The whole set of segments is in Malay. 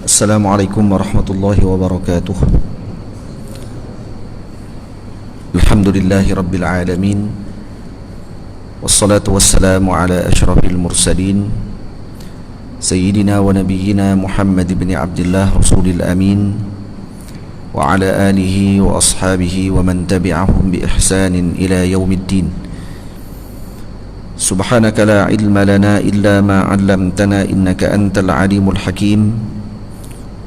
Assalamualaikum warahmatullahi wabarakatuh. Alhamdulillahi rabbil alamin. Wassalatu wassalamu ala ashrafil mursalin Sayyidina wa nabiyyina Muhammad ibn Abdullah Rasulil Amin, wa ala alihi wa ashabihi wa man tabi'ahum bi ihsanin ila yaumiddin. Subhanaka la ilma lana illa ma 'allamtana innaka antal alimul hakim.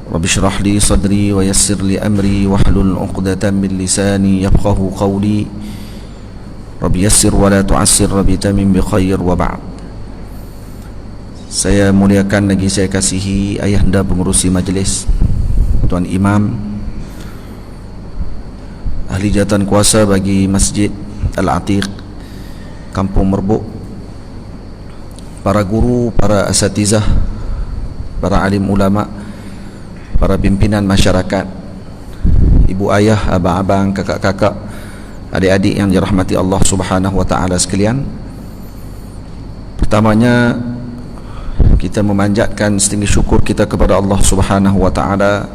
Rabbi shrah li sadri wa yassir li amri wahlul 'uqdatam min lisani yafqahu qawli. Rabbi yassir wa la tu'assir, Rabbi tamim bi khair, wa ba'd. Saya muliakan lagi saya kasihi ayahanda pengurusi majlis, Tuan Imam, ahli jawatan kuasa bagi Masjid Al-Atiq Kampung Merbuk, para guru, para asatizah, para alim ulama, para pimpinan masyarakat, ibu ayah, abang-abang, kakak-kakak, adik-adik yang dirahmati Allah Subhanahu wa taala sekalian. Pertamanya kita memanjatkan setinggi syukur kita kepada Allah Subhanahu wa taala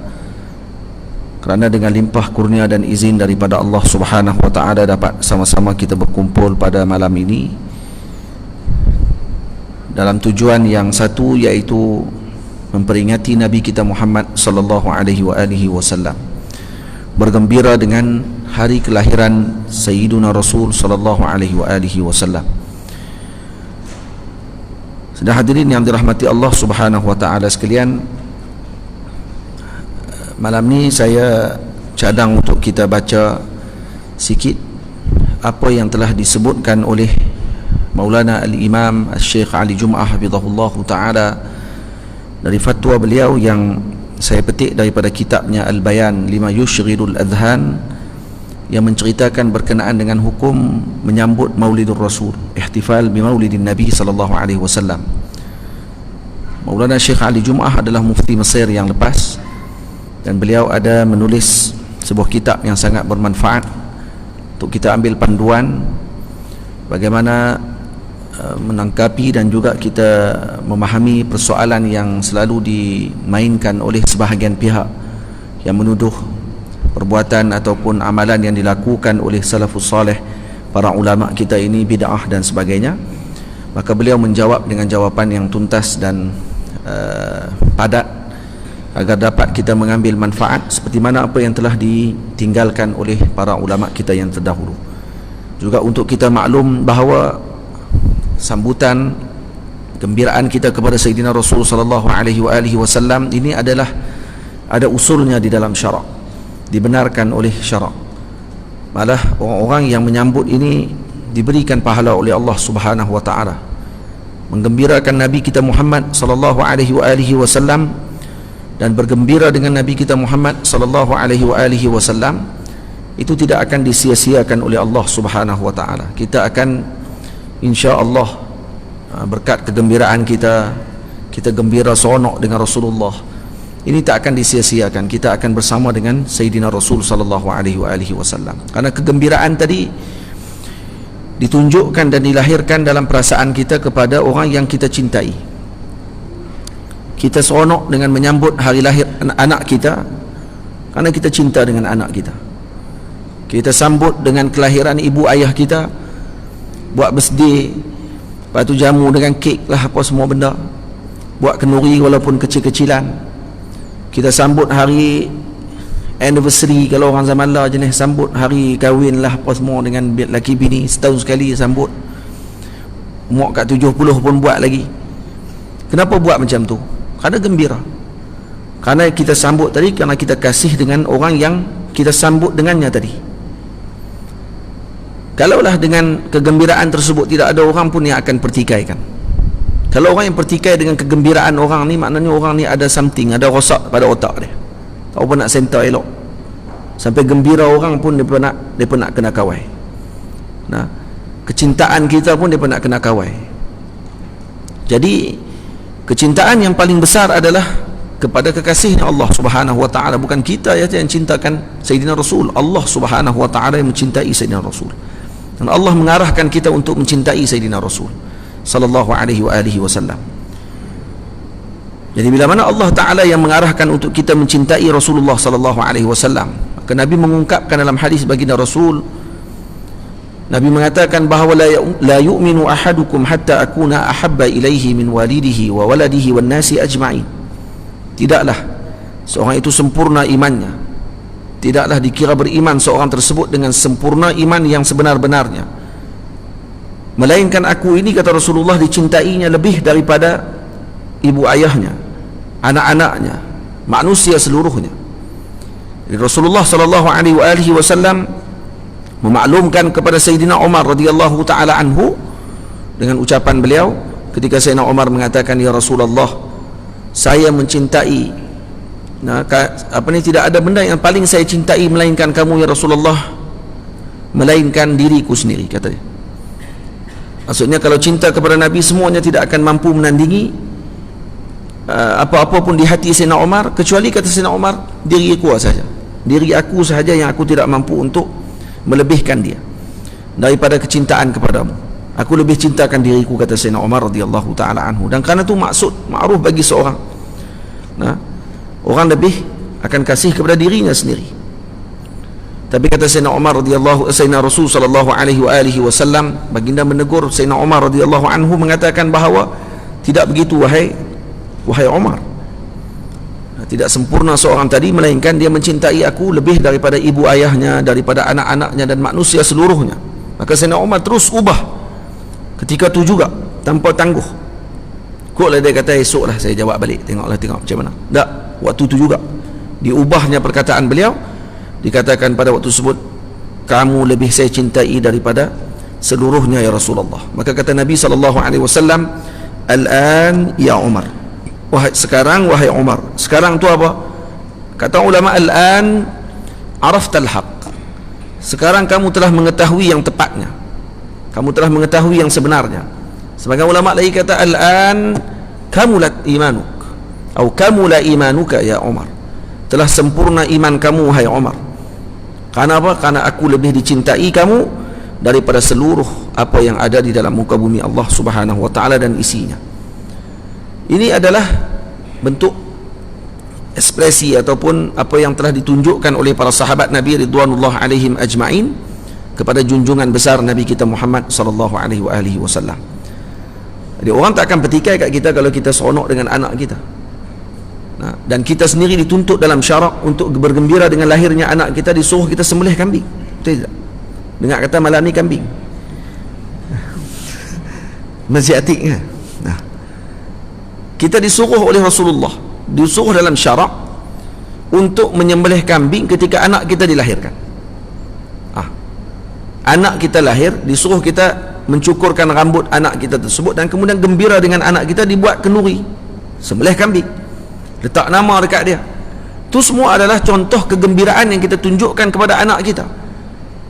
kerana dengan limpah kurnia dan izin daripada Allah Subhanahu wa taala dapat sama-sama kita berkumpul pada malam ini dalam tujuan yang satu, iaitu memperingati Nabi kita Muhammad sallallahu alaihi wasallam, bergembira dengan hari kelahiran Sayyiduna Rasul sallallahu alaihi wasallam. Sedang hadirin yang dirahmati Allah Subhanahu wa taala sekalian, malam ni saya cadang untuk kita baca sikit apa yang telah disebutkan oleh Maulana Al-Imam Al-Syekh Ali Jum'ah hafizahullah ta'ala dari fatwa beliau yang saya petik daripada kitabnya Al-Bayan lima yushghilul adhan, yang menceritakan berkenaan dengan hukum menyambut Maulidur Rasul, ihtifal bi Maulidin Nabi sallallahu alaihi wasallam. Maulana Syekh Ali Jum'ah adalah mufti Mesir yang lepas, dan beliau ada menulis sebuah kitab yang sangat bermanfaat untuk kita ambil panduan bagaimana menangkapi dan juga kita memahami persoalan yang selalu dimainkan oleh sebahagian pihak yang menuduh perbuatan ataupun amalan yang dilakukan oleh salafus salih, para ulama kita ini bid'ah dan sebagainya. Maka beliau menjawab dengan jawapan yang tuntas dan padat agar dapat kita mengambil manfaat seperti mana apa yang telah ditinggalkan oleh para ulama kita yang terdahulu. Juga untuk kita maklum bahawa sambutan gembiraan kita kepada Sayyidina Rasul sallallahu alaihi wasallam ini adalah ada usulnya di dalam syarak, dibenarkan oleh syarak. Malah orang-orang yang menyambut ini diberikan pahala oleh Allah Subhanahu wa taala. Menggembirakan Nabi kita Muhammad sallallahu alaihi wasallam dan bergembira dengan Nabi kita Muhammad sallallahu alaihi wasallam itu tidak akan disia-siakan oleh Allah Subhanahu wa taala. Kita akan insya-Allah berkat kegembiraan kita gembira seronok dengan Rasulullah, ini tak akan disia-siakan. Kita akan bersama dengan Sayyidina Rasul sallallahu alaihi wasallam. Karena kegembiraan tadi ditunjukkan dan dilahirkan dalam perasaan kita kepada orang yang kita cintai. Kita seronok dengan menyambut hari lahir anak kita karena kita cinta dengan anak kita. Kita sambut dengan kelahiran ibu ayah kita, buat birthday, lepas tu jamu dengan kek lah, apa semua benda, buat kenduri walaupun kecil-kecilan. Kita sambut hari anniversary, kalau orang zaman lah jenis sambut hari kahwin lah apa semua dengan laki bini, setahun sekali sambut. Umur kat 70 pun buat lagi. Kenapa buat macam tu? Kerana gembira. Kerana kita sambut tadi, kerana kita kasih dengan orang yang kita sambut dengannya tadi. Kalaulah dengan kegembiraan tersebut tidak ada orang pun yang akan pertikaikan. Kalau orang yang pertikai dengan kegembiraan orang ni, maknanya orang ni ada something, ada rosak pada otak dia, tak apa nak center elok. Sampai gembira orang pun dia nak kena kawai. Nah, kecintaan kita pun dia nak kena kawai. Jadi kecintaan yang paling besar adalah kepada kekasihnya Allah Subhanahu wa taala. Bukan kita yang cintakan Sayyidina Rasul, Allah Subhanahu wa taala yang mencintai Sayyidina Rasul. Dan Allah mengarahkan kita untuk mencintai Sayyidina Rasul sallallahu alaihi wasallam. Jadi bila mana Allah Ta'ala yang mengarahkan untuk kita mencintai Rasulullah sallallahu alaihi wasallam, maka Nabi mengungkapkan dalam hadis baginda Rasul, Nabi mengatakan bahawa la yu'minu ahadukum hatta akuna ahabba ilaihi min walidihi wa waladihi wan nasi ajma'in. Tidaklah seorang itu sempurna imannya, tidaklah dikira beriman seorang tersebut dengan sempurna iman yang sebenar-benarnya, melainkan aku ini, kata Rasulullah, dicintainya lebih daripada ibu ayahnya, anak-anaknya, manusia seluruhnya. Jadi Rasulullah sallallahu alaihi wasallam memaklumkan kepada Sayyidina Umar radhiyallahu taala anhu dengan ucapan beliau ketika Sayyidina Umar mengatakan, ya Rasulullah, saya mencintai, tidak ada benda yang paling saya cintai melainkan kamu ya Rasulullah, melainkan diriku sendiri, kata dia. Maksudnya kalau cinta kepada Nabi semuanya tidak akan mampu menandingi apa-apa pun di hati Sayyidina Umar, kecuali, kata Sayyidina Umar, diri aku sahaja yang aku tidak mampu untuk melebihkan dia daripada kecintaan kepadamu. Aku lebih cintakan diriku, kata Sayyidina Umar radhiyallahu taala anhu. Dan kerana itu ma'ruf bagi seorang, orang lebih akan kasih kepada dirinya sendiri. Tapi kata Sayyidina Rasul sallallahu alaihi wasallam, baginda menegur Sayyidina Umar radhiyallahu anhu, mengatakan bahawa tidak begitu wahai Umar, tidak sempurna seorang tadi melainkan dia mencintai aku lebih daripada ibu ayahnya, daripada anak-anaknya dan manusia seluruhnya. Maka Sayyidina Umar terus ubah ketika itu juga tanpa tangguh. Koklah dia kata, esoklah saya jawab balik, tengok macam mana. Tak, waktu itu juga diubahnya perkataan beliau, dikatakan pada waktu tersebut, kamu lebih saya cintai daripada seluruhnya ya Rasulullah. Maka kata Nabi SAW, al-an ya Umar, sekarang wahai Umar. Sekarang tu apa? Kata ulama, al-an araftal haq, sekarang kamu telah mengetahui yang tepatnya, kamu telah mengetahui yang sebenarnya. Sebagai ulama lagi kata, al-an kamulat imanuk, atau kamula imanuka ya Umar, telah sempurna iman kamu wahai Umar. Karena apa? Karena aku lebih dicintai kamu daripada seluruh apa yang ada di dalam muka bumi Allah Subhanahu wa taala dan isinya. Ini adalah bentuk ekspresi ataupun apa yang telah ditunjukkan oleh para sahabat Nabi ridwanullah alaihim ajma'in kepada junjungan besar Nabi kita Muhammad sallallahu alaihi wasallam. Jadi orang tak akan petikai kat kita kalau kita seronok dengan anak kita. Dan kita sendiri dituntut dalam syarak untuk bergembira dengan lahirnya anak kita, disuruh kita sembelih kambing. Betul tak? Dengar kata malam ni kambing masih atik kan? Kita disuruh oleh Rasulullah, disuruh dalam syarak untuk menyembelih kambing ketika anak kita dilahirkan. Anak kita lahir, disuruh kita mencukurkan rambut anak kita tersebut dan kemudian gembira dengan anak kita, dibuat kenduri, sembelih kambing, letak nama dekat dia. Itu semua adalah contoh kegembiraan yang kita tunjukkan kepada anak kita.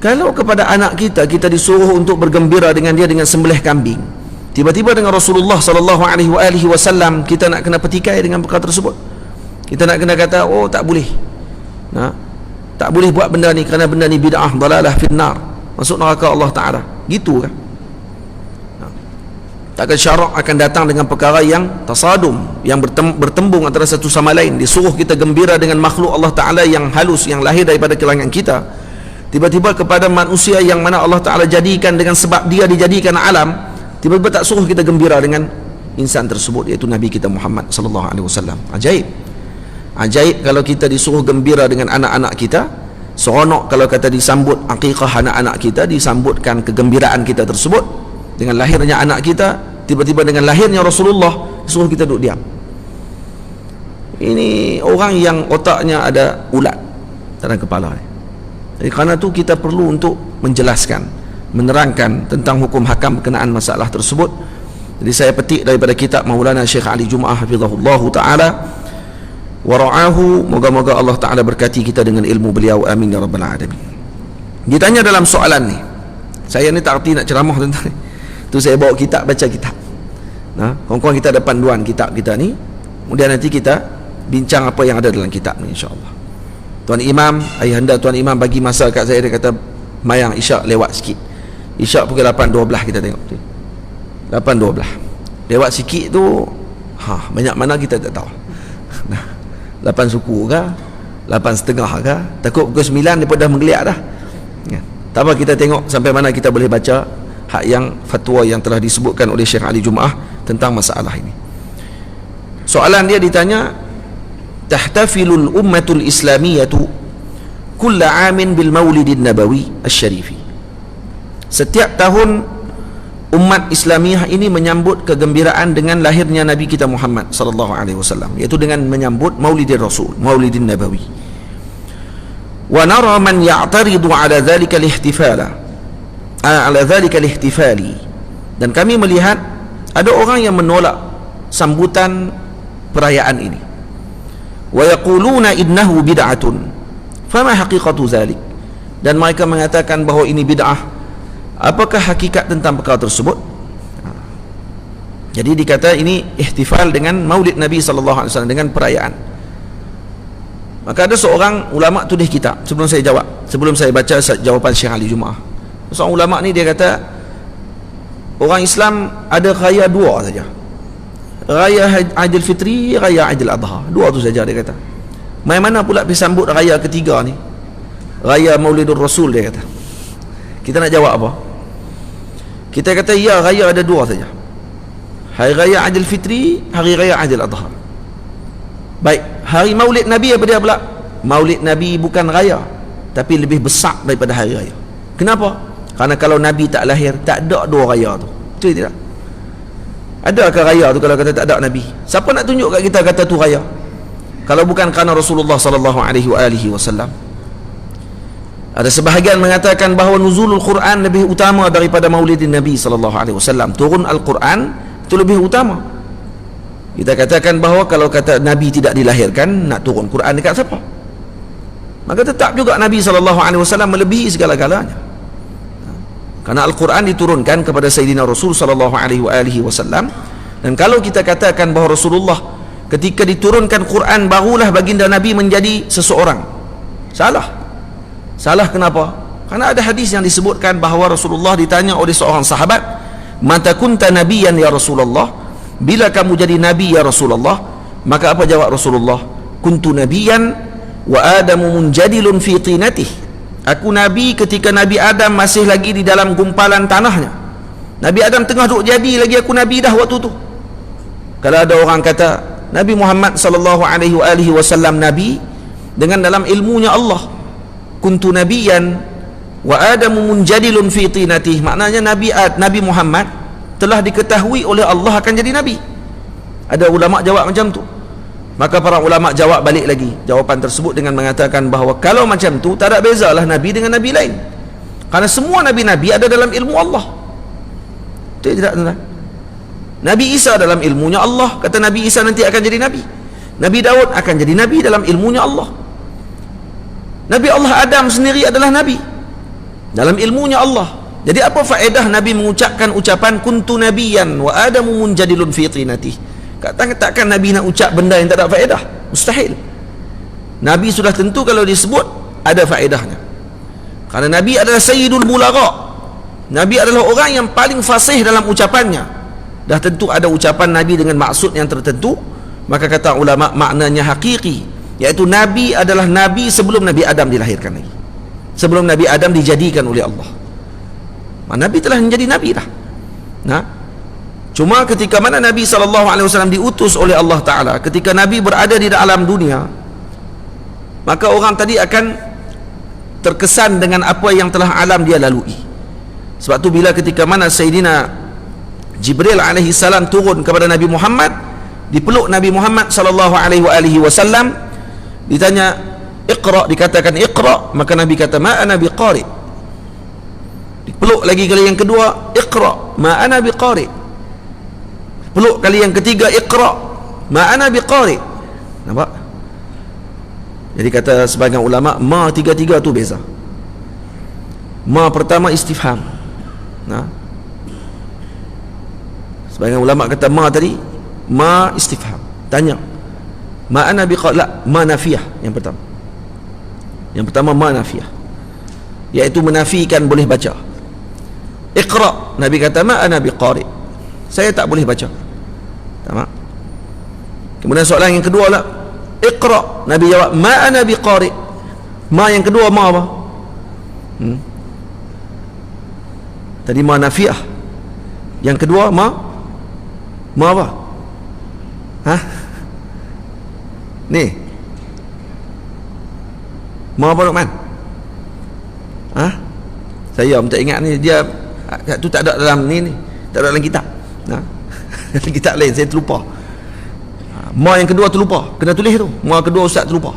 Kalau kepada anak kita, kita disuruh untuk bergembira dengan dia dengan sembelih kambing, tiba-tiba dengan Rasulullah sallallahu alaihi wasallam kita nak kena petikai dengan perkara tersebut. Kita nak kena kata, oh tak boleh, tak boleh buat benda ni kerana benda ni bid'ah, dalalah finnar, masuk neraka Allah Ta'ala. Gitu kan? Takkan syarak akan datang dengan perkara yang tasadum, yang bertembung antara satu sama lain. Disuruh kita gembira dengan makhluk Allah Ta'ala yang halus, yang lahir daripada kalangan kita, tiba-tiba kepada manusia yang mana Allah Ta'ala jadikan dengan sebab dia dijadikan alam, tiba-tiba tak suruh kita gembira dengan insan tersebut, iaitu Nabi kita Muhammad sallallahu alaihi wasallam. Ajaib kalau kita disuruh gembira dengan anak-anak kita, seronok kalau kata disambut akikah anak-anak kita, disambutkan kegembiraan kita tersebut dengan lahirnya anak kita, tiba-tiba dengan lahirnya Rasulullah suruh kita duduk diam. Ini orang yang otaknya ada ulat dalam kepala. Jadi kerana itu kita perlu untuk menjelaskan, menerangkan tentang hukum hakam berkenaan masalah tersebut. Jadi saya petik daripada kitab Maulana Syekh Ali Jum'ah hafizahullahu ta'ala wa ra'ahu, moga-moga Allah Ta'ala berkati kita dengan ilmu beliau, amin ya rabbal alamin. Ditanya dalam soalan ni, saya ni tak erti nak ceramah tentang ni, tu saya bawa kitab, baca kitab. Kawan-kawan kita ada panduan kitab kita ni, kemudian nanti kita bincang apa yang ada dalam kitab ni insya-Allah. Tuan Imam, ayahanda Tuan Imam bagi masa kat saya, dia kata mayang isyak lewat sikit. Isyak pukul 8.12 kita tengok tu. 8.12. Lewat sikit tu Banyak mana kita tak tahu. Nah, 8 suku ke, 8,5 ke, takut pukul 9 dia pun dah menggeliat dah. Ya. Tak apa, kita tengok sampai mana kita boleh baca hak yang fatwa yang telah disebutkan oleh Syekh Ali Jumaah tentang masalah ini. Soalan dia ditanya, tahtafilul ummatul islamiyatu kulla amin bil maulidin nabawi asy-syarifi. Setiap tahun umat Islamiyah ini menyambut kegembiraan dengan lahirnya Nabi kita Muhammad sallallahu alaihi wasallam, iaitu dengan menyambut Maulidin Rasul, Maulidin Nabawi. Wa nara man ya'taridu ala dhalika al-ihtifala, ala dhalika al-ihtifali. Dan kami melihat ada orang yang menolak sambutan perayaan ini. Wa yaquluna innahu bid'atun. Fama haqiqatu dhalik? Dan mereka mengatakan bahawa ini bid'ah. Apakah hakikat tentang perkara tersebut? Jadi dikata ini ihtifal dengan Maulid Nabi sallallahu alaihi wasallam, dengan perayaan. Maka ada seorang ulama tulis kitab, sebelum saya baca jawapan Syekh Ali Jumaah. Seorang ulama ni dia kata orang Islam ada raya dua saja. Raya Aidilfitri, raya Aidil Adha. Dua tu saja dia kata. Mai mana pula pergi sambut raya ketiga ni? Raya Maulidur Rasul, dia kata. Kita nak jawab apa? Kita kata ya, raya ada dua saja. Hari raya Aidilfitri, hari raya Aidil Adha. Baik, hari Maulid Nabi apa dia pula? Maulid Nabi bukan raya, tapi lebih besar daripada hari raya. Kenapa? Karena kalau Nabi tak lahir, tak ada dua raya tu. Betul tidak? Adakah raya tu kalau kata tak ada Nabi? Siapa nak tunjuk kat kita kata tu raya? Kalau bukan kerana Rasulullah sallallahu alaihi wasallam. Ada sebahagian mengatakan bahawa nuzulul Quran lebih utama daripada Maulidin Nabi sallallahu alaihi wasallam. Turun Al-Quran itu lebih utama. Kita katakan bahawa kalau kata Nabi tidak dilahirkan, nak turun Quran dekat siapa? Maka tetap juga Nabi sallallahu alaihi wasallam melebihi segala-galanya. Karena Al-Quran diturunkan kepada Sayyidina Rasul sallallahu alaihi wasallam. Dan kalau kita katakan bahawa Rasulullah ketika diturunkan Quran barulah baginda Nabi menjadi seseorang, salah. Kenapa? Karena ada hadis yang disebutkan bahawa Rasulullah ditanya oleh seorang sahabat, mata kunta nabiyan ya Rasulullah, bila kamu jadi nabi ya Rasulullah? Maka apa jawab Rasulullah? Kuntu nabiyan wa adamu munjadilun fi tinatih. Aku nabi ketika Nabi Adam masih lagi di dalam gumpalan tanahnya. Nabi Adam tengah duk jadi lagi, aku nabi dah waktu tu. Kalau ada orang kata Nabi Muhammad sallallahu alaihi wasallam nabi dengan dalam ilmunya Allah, kuntu nabiyan wa adamu munjadilun fi tinatih, maknanya Nabi Muhammad telah diketahui oleh Allah akan jadi nabi. Ada ulama jawab macam tu. Maka para ulama jawab balik lagi jawapan tersebut dengan mengatakan bahawa kalau macam tu tak ada bezalah nabi dengan nabi lain, karena semua nabi-nabi ada dalam ilmu Allah. Betul tidak tuan? Nabi Isa dalam ilmunya Allah, kata Nabi Isa nanti akan jadi nabi. Nabi Daud akan jadi nabi dalam ilmunya Allah. Nabi Allah Adam sendiri adalah nabi dalam ilmunya Allah. Jadi apa faedah Nabi mengucapkan ucapan kuntu nabiyan wa adamu munjadilun fi tinatih? Takkan Nabi nak ucap benda yang tak ada faedah? Mustahil. Nabi sudah tentu kalau disebut ada faedahnya, karena Nabi adalah sayyidul bulagha. Nabi adalah orang yang paling fasih dalam ucapannya. Dah tentu ada ucapan Nabi dengan maksud yang tertentu. Maka kata ulama maknanya hakiki, iaitu Nabi adalah Nabi sebelum Nabi Adam dilahirkan lagi, sebelum Nabi Adam dijadikan oleh Allah. Nabi telah menjadi Nabi dah. Nah, cuma ketika mana Nabi SAW diutus oleh Allah Ta'ala, ketika Nabi berada di dalam dunia, maka orang tadi akan terkesan dengan apa yang telah alam dia lalui. Sebab tu bila ketika mana Sayyidina Jibril alaihi salam turun kepada Nabi Muhammad, dipeluk Nabi Muhammad SAW, ditanya Iqra, dikatakan Iqra, maka Nabi kata ma ana biqari. Dipeluk lagi kali yang kedua, Iqra ma ana biqari. Peluk kali yang ketiga, Iqra ma ana biqari. Nampak? Jadi kata sebagian ulama, ma tiga-tiga tu beza. Ma pertama istifham. Nah, sebagian ulama kata ma tadi, ma istifham, tanya. Ma ana biqari, la, ma nafiyah yang pertama. Yang pertama ma nafiyah, iaitu menafikan boleh baca. Iqra, Nabi kata ma ana biqari, saya tak boleh baca. Tamam. Kemudian soalan yang kedua lah, Iqra. Nabi jawab, ma ana biqari. Ma yang kedua ma apa? Tadi ma nafiah. Yang kedua ma apa? Ni ma apa Luqman? Saya tak ingat ni, dia tu tak ada dalam ni, tak ada dalam kitab. Dalam kitab lain saya terlupa. Ma yang kedua terlupa, kena tulis tu. Ma kedua ustaz terlupa.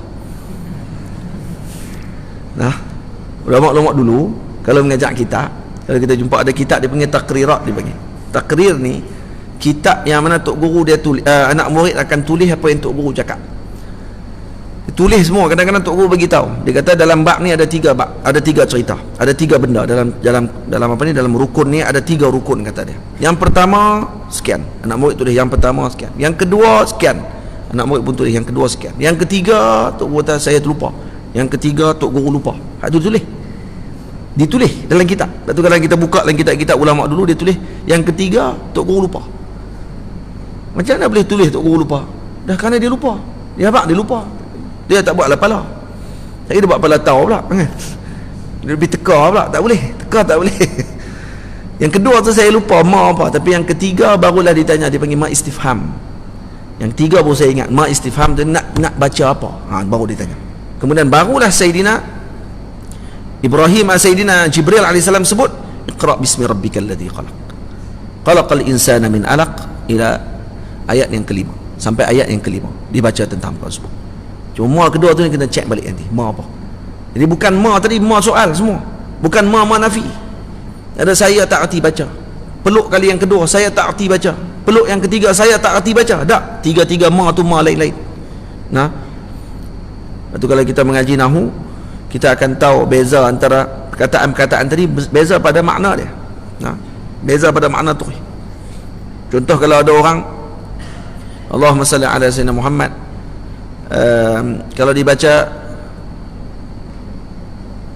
Ulama-ulama dulu kalau mengajak kita, kalau kita jumpa ada kitab dia panggil takrirat, dia panggil. Takrir ni kitab yang mana tok guru dia tulis, anak murid akan tulis apa yang tok guru cakap. Dia tulis semua. Kadang-kadang tok guru bagi tahu. Dia kata dalam bab ni ada 3 bab, ada 3 cerita, ada 3 benda dalam apa ni, dalam rukun ni ada 3 rukun kata dia. Yang pertama sekian, anak murid tulis yang pertama sekian. Yang kedua sekian, anak murid pun tulis yang kedua sekian. Yang ketiga tok guru kata saya terlupa. Yang ketiga tok guru lupa. Hak tu tulis. Ditulis dalam kitab. Lepas tu kalau kita buka dalam kitab-kitab ulama dulu, dia tulis yang ketiga tok guru lupa. Macam mana boleh tulis tok guru lupa? Dah kerana dia lupa. Dia apa? Dia lupa. Dia tak buat pala. Saya dia buat pala tahu pula. Dia lebih teka pula. Tak boleh. Teka tak boleh. Yang kedua tu saya lupa ma apa. Tapi yang ketiga barulah ditanya. Dia panggil ma istifham. Yang tiga baru saya ingat. Ma istifham tu nak baca apa. Baru ditanya. Kemudian barulah Sayyidina Ibrahim, Sayyidina Jibril AS sebut, Iqra bismi rabbikal ladzi khalaq. Khalaqal insana min alaq, ila ayat yang kelima. Sampai ayat yang kelima dibaca tentang perkara tersebut. Cuma ma kedua tu yang kena cek balik nanti. Ma apa? Jadi bukan ma tadi, ma soal semua. Bukan ma nafi. Ada saya tak erti baca. Peluk kali yang kedua saya tak erti baca. Peluk yang ketiga saya tak erti baca. Tak. Tiga-tiga ma tu ma lain-lain. Lepas tu kalau kita mengaji nahu, kita akan tahu beza antara perkataan-perkataan tadi, beza pada makna dia. Beza pada makna tu. Contoh kalau ada orang, Allahumma salli ala sayyidina Muhammad, kalau dibaca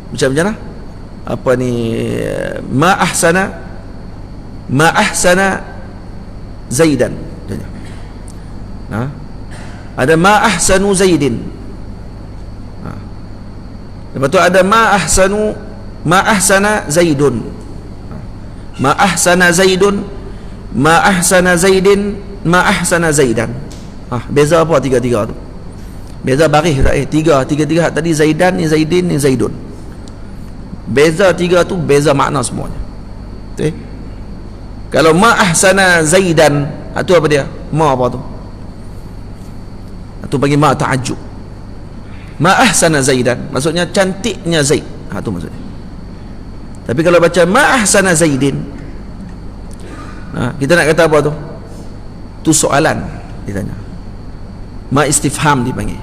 macam mana? Apa ni, ma ahsana Zaidan. Ada ma ahsanu Zaidin. Lepas tu ada ma ahsana Zaidun. Ma ahsana Zaidun, ma ahsana Zaidin, ma ahsana Zaidan. Beza apa tiga-tiga tu? Beza baris tak? Tiga-tiga tadi Zaidan, ni Zaidin, ni Zaidun. Beza tiga tu, beza makna semuanya. Okay? Kalau ma ahsana Zaidan, itu apa dia? Ma apa tu? Itu bagi ma ta'ajub. Ma ahsana Zaidan, maksudnya cantiknya Zaid. Itu maksudnya. Tapi kalau baca ma ahsana Zaidin, kita nak kata apa tu? Tu soalan ditanya. Ma istifham dipanggil.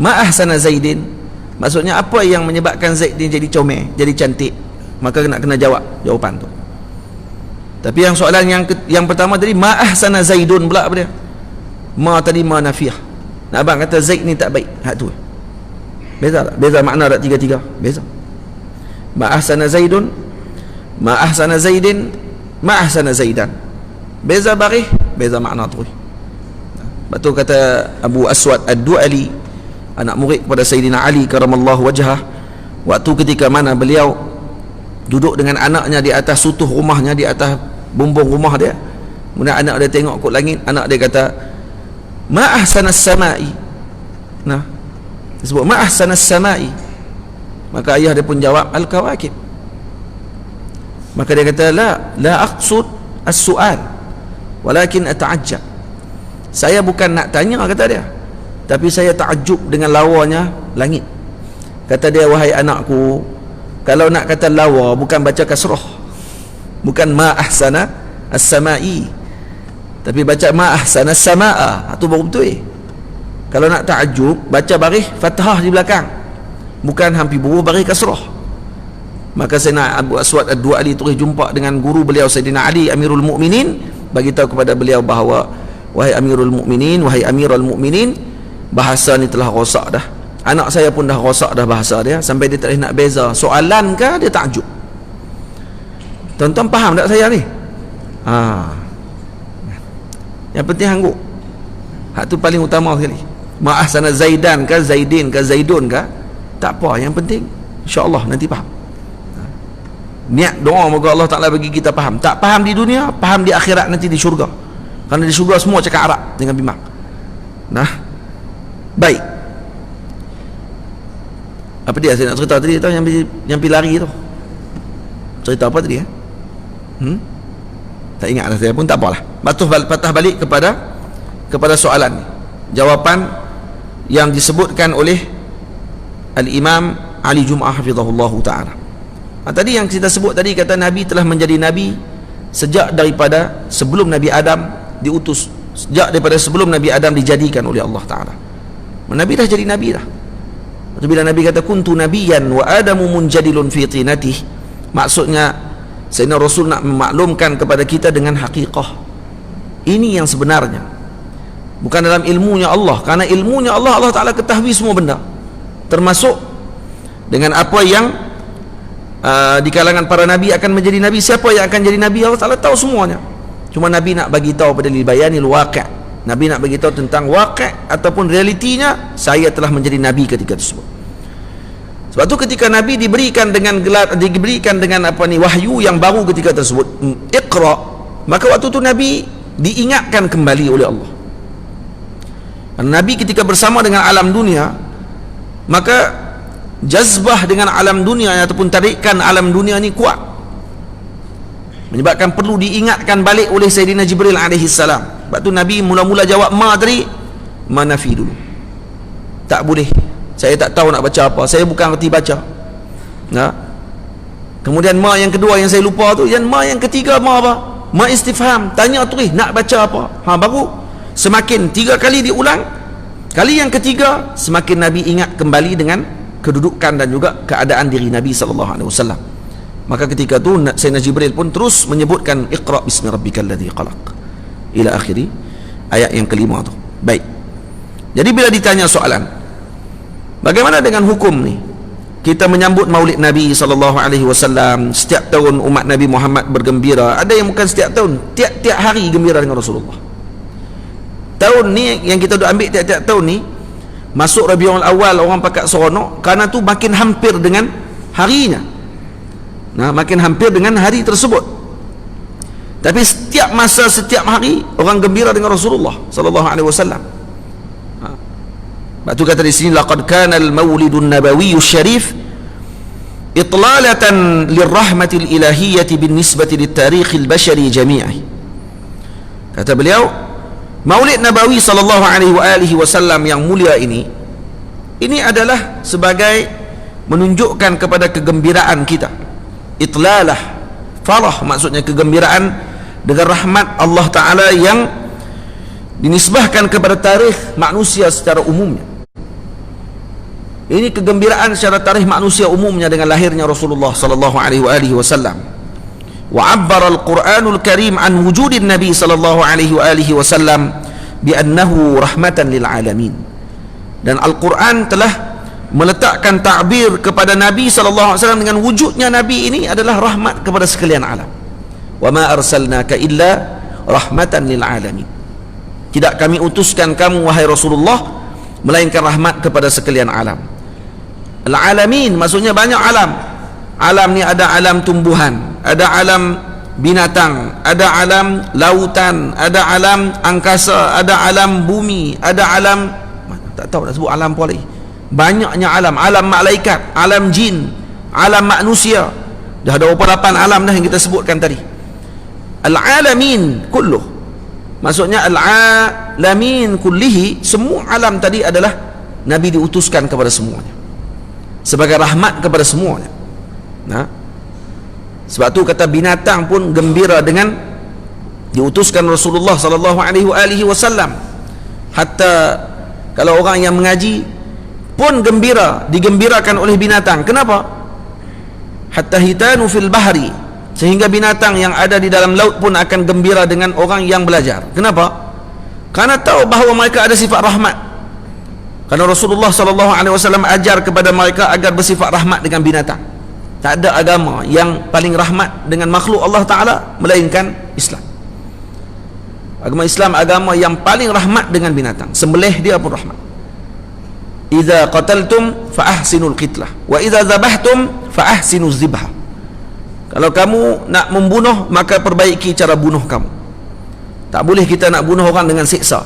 Ma ahsana Zaidin, maksudnya apa yang menyebabkan Zaid ni jadi comel, jadi cantik? Maka nak kena jawab jawapan tu. Tapi yang soalan yang pertama tadi, ma ahsana Zaidun pula apa dia? Ma tadi ma nafiah. Nak abang kata Zaid ni tak baik. Hak tu. Beza tak? Beza makna tak tiga-tiga? Beza. Ma ahsana Zaidun, ma ahsana Zaidin, ma ahsana Zaidan. Beza baris, beza makna tu. Lepas tu kata Abu Aswad Ad-Du'ali, anak murid kepada Sayyidina Ali karamallahu wajhah, waktu ketika mana beliau duduk dengan anaknya di atas sutuh rumahnya, di atas bumbung rumah dia. Kemudian anak dia tengok ke langit, anak dia kata, ma ahsanas samai. Disebut ma ahsanas samai. Maka ayah dia pun jawab, al-kawakib. Maka dia kata, la aqsud as-su'al walakin ata'ajjab. Saya bukan nak tanya, kata dia, tapi saya ta'ajub dengan lawanya langit. Kata dia, wahai anakku, kalau nak kata lawa, bukan baca kasrah, bukan ma ahsana as-samai, tapi baca ma ahsana as-samaa. Itu baru betul. Kalau nak ta'ajub, baca baris fathah di belakang, bukan hampir buruh baris kasrah. Maka Sayyidina Abu Aswad Ad-Du'ali terus jumpa dengan guru beliau Sayyidina Ali Amirul Mukminin, bagi tahu kepada beliau bahawa wahai Amirul Mukminin, wahai Amirul Mukminin, bahasa ni telah rosak dah. Anak saya pun dah rosak dah bahasa dia, sampai dia tak boleh nak beza soalan ke dia ta'ajub. Tuan-tuan faham tak saya ni? Yang penting hangguk. Hak tu paling utama sekali. Ma ahsana Zaidan ke Zaidin ke Zaidun ke, tak apa, yang penting insya-Allah nanti faham. Niat doa moga Allah Taala bagi kita faham. Tak faham di dunia, faham di akhirat nanti di syurga. Kerana di syurga semua cakap Arab dengan bimak. Nah, baik. Apa dia saya nak cerita tadi tu yang pergi lari tu? Cerita apa tadi Tak ingat dah saya pun, tak apalah. Patah balik kepada soalan ni. Jawapan yang disebutkan oleh Al-Imam Ali Jum'ah hafizahullah ta'ala. Tadi yang kita sebut tadi, kata Nabi telah menjadi Nabi sejak daripada sebelum Nabi Adam diutus, sejak daripada sebelum Nabi Adam dijadikan oleh Allah Ta'ala. Nabi dah jadi Nabi dah. Bila Nabi kata kuntu nabiyan wa adamu munjadilun fi tinatih, maksudnya Sayyidina Rasul nak memaklumkan kepada kita dengan hakikah ini yang sebenarnya, bukan dalam ilmunya Allah. Karena ilmunya Allah, Allah Ta'ala ketahui semua benda, termasuk dengan apa yang di kalangan para Nabi akan menjadi Nabi. Siapa yang akan jadi Nabi, Allah Ta'ala tahu semuanya. Cuma Nabi nak bagi tahu pada libayanil waqi', Nabi nak bagi tahu tentang waqi' ataupun realitinya, saya telah menjadi Nabi ketika tersebut. Sebab tu ketika Nabi diberikan dengan gelar, diberikan dengan wahyu yang baru ketika tersebut, Iqra, maka waktu tu Nabi diingatkan kembali oleh Allah. Nabi ketika bersama dengan alam dunia, maka jazbah dengan alam dunia ataupun tarikan alam dunia ni kuat, menyebabkan perlu diingatkan balik oleh Sayyidina Jibril alaihi salam. Sebab tu Nabi mula-mula jawab ma tadi, ma nafi dulu. Tak boleh, saya tak tahu nak baca apa, saya bukan reti baca. Kemudian ma yang kedua yang saya lupa tu, yang ma yang ketiga ma apa? Ma istifham, tanya terus nak baca apa. Baru semakin 3 kali diulang, kali yang ketiga semakin Nabi ingat kembali dengan kedudukan dan juga keadaan diri Nabi SAW. Maka ketika tu Sayyidina Jibril pun terus menyebutkan Iqra bismi rabbikal ladzi khalaq ila akhiri ayat yang kelima tu. Baik. Jadi bila ditanya soalan, bagaimana dengan hukum ni? Kita menyambut Maulid Nabi SAW setiap tahun, umat Nabi Muhammad bergembira. Ada yang bukan setiap tahun, tiap-tiap hari gembira dengan Rasulullah. Tahun ni yang kita duk ambil tiap-tiap tahun ni, masuk Rabiul Awal orang pakat seronok kerana tu makin hampir dengan harinya. Makin hampir dengan hari tersebut. Tapi setiap masa, setiap hari orang gembira dengan Rasulullah sallallahu alaihi wasallam. Batu kata di sini laqad kana al-maulidun nabawiyyus syarif itlalatan lirrahmatil ilahiyyah binisbati litarikhil bashari jami'i. Kata beliau, Maulid Nabawi sallallahu alaihi wasallam yang mulia ini adalah sebagai menunjukkan kepada kegembiraan kita. Itlalah, farah maksudnya kegembiraan dengan rahmat Allah Ta'ala yang dinisbahkan kepada tarikh manusia secara umumnya. Ini kegembiraan secara tarikh manusia umumnya dengan lahirnya Rasulullah sallallahu alaihi wasallam. Wa 'abbara al-Qur'anul Karim an wujudin Nabi sallallahu alaihi wasallam bi annahu rahmatan lil alamin. Dan Al-Quran telah meletakkan takbir kepada Nabi sallallahu alaihi wasallam dengan wujudnya Nabi ini adalah rahmat kepada sekalian alam. Wa ma arsalnaka illa rahmatan lil alamin. Tidak kami utuskan kamu wahai Rasulullah melainkan rahmat kepada sekalian alam. Al-alamin maksudnya banyak alam. Alam ni ada alam tumbuhan, ada alam binatang, ada alam lautan, ada alam angkasa, ada alam bumi, ada alam, tak tahu nak sebut alam apa lagi. Banyaknya alam, alam malaikat, alam jin, alam manusia. Dah ada berapa 8 alam dah yang kita sebutkan tadi. Al-alamin kulluh, maksudnya al-alamin kullihi, semua alam tadi adalah Nabi diutuskan kepada semuanya sebagai rahmat kepada semuanya. Sebab tu kata binatang pun gembira dengan diutuskan Rasulullah sallallahu alaihi wasallam. Hatta kalau orang yang mengaji pun gembira, digembirakan oleh binatang. Kenapa? Hatta hitanu fil bahri, sehingga binatang yang ada di dalam laut pun akan gembira dengan orang yang belajar. Kenapa? Karena tahu bahawa mereka ada sifat rahmat. Karena Rasulullah sallallahu alaihi wasallam ajar kepada mereka agar bersifat rahmat dengan binatang. Tak ada agama yang paling rahmat dengan makhluk Allah Ta'ala melainkan Islam. Agama Islam agama yang paling rahmat dengan binatang. Sembelih dia pun rahmat. Idza qataltum fa ahsinul qitlah wa idza zabahtum fa ahsinuz zibha. Kalau kamu nak membunuh, maka perbaiki cara bunuh kamu. Tak boleh kita nak bunuh orang dengan siksa.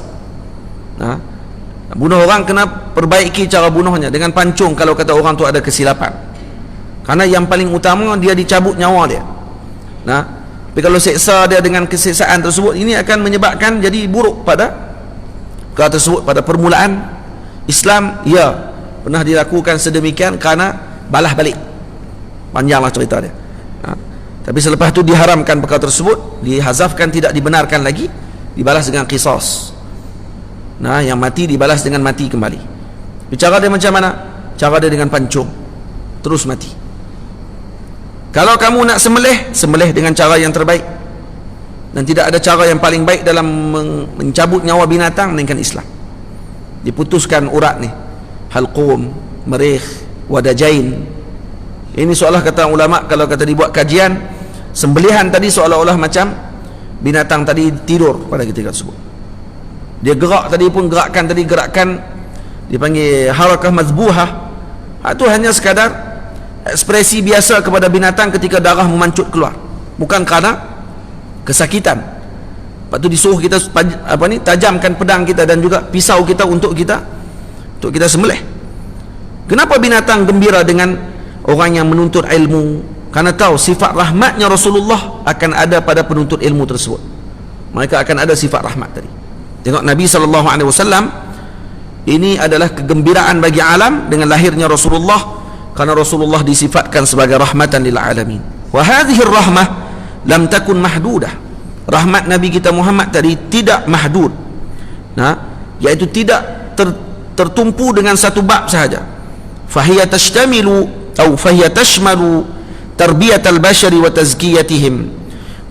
Nak bunuh orang kena perbaiki cara bunuhnya dengan pancung kalau kata orang tu ada kesilapan. Karena yang paling utama dia dicabut nyawa dia. Tapi kalau seksa dia dengan kesiksaan tersebut, ini akan menyebabkan jadi buruk pada perkara tersebut. Pada permulaan Islam, ya, pernah dilakukan sedemikian kerana balas balik. Panjanglah cerita dia. Tapi selepas itu diharamkan perkara tersebut, dihazafkan, tidak dibenarkan lagi, dibalas dengan qisas. Yang mati dibalas dengan mati kembali. Cara dia macam mana? Cara dia dengan pancung, terus mati. Kalau kamu nak sembelih dengan cara yang terbaik, dan tidak ada cara yang paling baik dalam mencabut nyawa binatang melainkan Islam. Diputuskan urat ni, halqum, merih, wadajain. Ini seolah kata ulama, kalau kata dibuat kajian, sembelihan tadi seolah-olah macam binatang tadi tidur pada ketika tersebut. Dia gerak tadi pun gerakan dipanggil harakah mazbuhah. Itu hanya sekadar ekspresi biasa kepada binatang ketika darah memancut keluar, bukan kerana kesakitan. Lepas tu disuruh kita tajamkan pedang kita dan juga pisau kita untuk kita sembelih. Kenapa binatang gembira dengan orang yang menuntut ilmu? Karena tahu sifat rahmatnya Rasulullah akan ada pada penuntut ilmu tersebut. Mereka akan ada sifat rahmat tadi. Tengok Nabi SAW, ini adalah kegembiraan bagi alam dengan lahirnya Rasulullah, karena Rasulullah disifatkan sebagai rahmatan lil alamin. Wa hadhihi rahmah lam takun mahdudah. Rahmat Nabi kita Muhammad tadi tidak mahdud, iaitu tidak tertumpu dengan satu bab sahaja. Fahiya tashmalu tarbiyatal bashari wa tazkiyatihim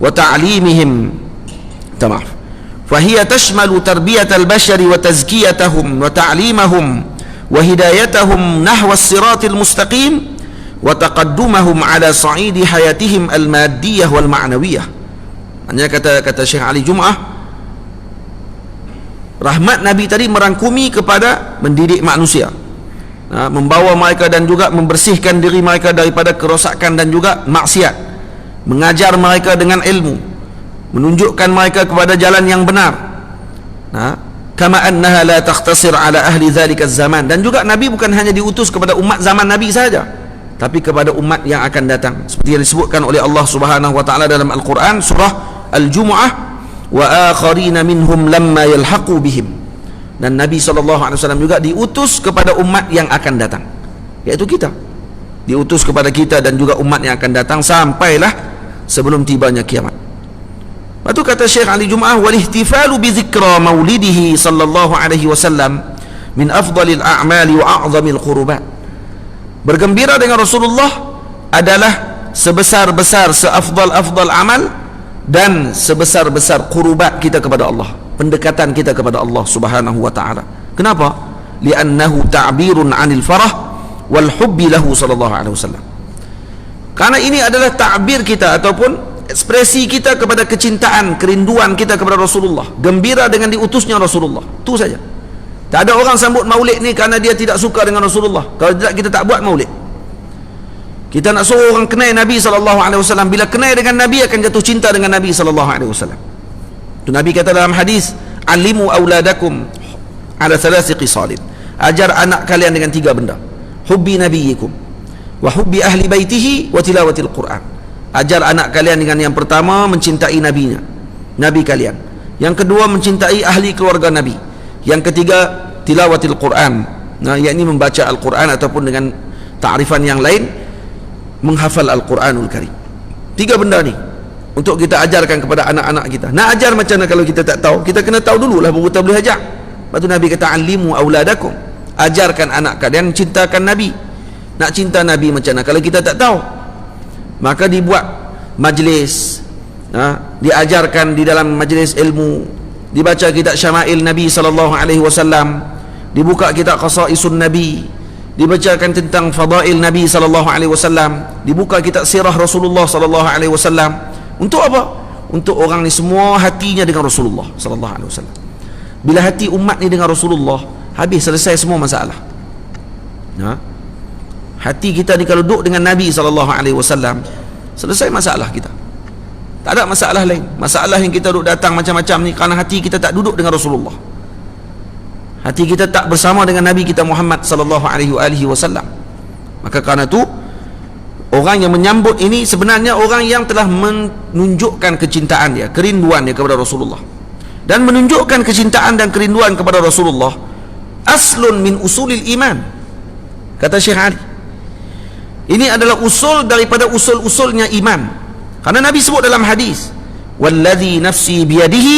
wa ta'limihim. Maaf. فهي تشمل تربية البشر وتزكيتهم وتعليمهم وهدايتهم نحو الصراط المستقيم وتقدمهم على صعيد حياتهم المادية والمعنوية. Hanya kata Syekh Ali Jum'ah, rahmat Nabi tadi merangkumi kepada mendidik manusia, membawa mereka dan juga membersihkan diri mereka daripada kerosakan dan juga maksiat, mengajar mereka dengan ilmu, menunjukkan mereka kepada jalan yang benar. Kama annaha la takhtasir ala ahli dhalika zaman. Dan juga Nabi bukan hanya diutus kepada umat zaman Nabi saja, tapi kepada umat yang akan datang, seperti yang disebutkan oleh Allah Subhanahu wa taala dalam Al-Quran surah Al-Jumu'ah, wa akharina minhum lamma yalhaqu bihim. Dan Nabi SAW juga diutus kepada umat yang akan datang, iaitu kita. Diutus kepada kita dan juga umat yang akan datang sampailah sebelum tibanya kiamat. Lepas tu kata Syekh Ali Jum'ah, wal ihtifalu bi dzikra maulidihi sallallahu alaihi wasallam min afdalil a'mali wa a'zamil qurubat. Bergembira dengan Rasulullah adalah sebesar-besar, seafdal-afdal amal dan sebesar-besar qurubat kita kepada Allah, pendekatan kita kepada Allah Subhanahu wa taala. Kenapa? Li'annahu ta'birun 'anil farah wal hubbi lahu sallallahu alaihi wasallam. Karena ini adalah ta'bir kita ataupun ekspresi kita kepada kecintaan, kerinduan kita kepada Rasulullah, gembira dengan diutusnya Rasulullah. Itu saja. Tak ada orang sambut maulid ni kerana dia tidak suka dengan Rasulullah. Kalau tidak, kita tak buat maulid. Kita nak suruh orang kenal Nabi SAW. Bila kenal dengan Nabi, akan jatuh cinta dengan Nabi SAW. Itu Nabi kata dalam hadis, alimu auladakum ala thalathi qisalin. Ajar anak kalian dengan 3 benda. Hubbi nabiyikum, wa hubbi ahli baitihi, wa tilawatil Quran. Ajar anak kalian dengan yang pertama, mencintai nabinya, nabi kalian. Yang kedua, mencintai ahli keluarga Nabi. Yang ketiga, tilawatil Quran, yakni membaca Al-Quran ataupun dengan ta'rifan yang lain, menghafal Al-Quranul Karim. 3 benda ni untuk kita ajarkan kepada anak-anak kita. Nak ajar macam mana kalau kita tak tahu? Kita kena tahu dululah baru kita boleh ajar. Lepas tu Nabi kata, alimu auladakum. Ajarkan anak kalian cintakan Nabi. Nak cinta Nabi macam mana kalau kita tak tahu? Maka dibuat majlis, diajarkan di dalam majlis ilmu, dibaca kitab Syama'il Nabi SAW, dibuka kitab Qasaisun Nabi, dibacakan tentang fadail Nabi SAW, dibuka kitab sirah Rasulullah SAW. Untuk apa? untuk orang ni semua hatinya dengan Rasulullah sallallahu alaihi wasallam. Bila hati umat ni dengan Rasulullah, habis, selesai semua masalah. Hati kita ni kalau duduk dengan Nabi sallallahu alaihi wasallam, selesai masalah kita. Tak ada masalah lain. Masalah yang kita duduk datang macam-macam ni kerana hati kita tak duduk dengan Rasulullah. Hati kita tak bersama dengan Nabi kita Muhammad sallallahu alaihi wasallam. Maka kerana tu, orang yang menyambut ini sebenarnya orang yang telah menunjukkan kecintaan dia, kerinduan dia kepada Rasulullah. Dan menunjukkan kecintaan dan kerinduan kepada Rasulullah aslun min usulil iman, kata Syekh Ali. Ini adalah usul daripada usul-usulnya iman. Karena Nabi sebut dalam hadis, "Walladzi nafsi biyadihi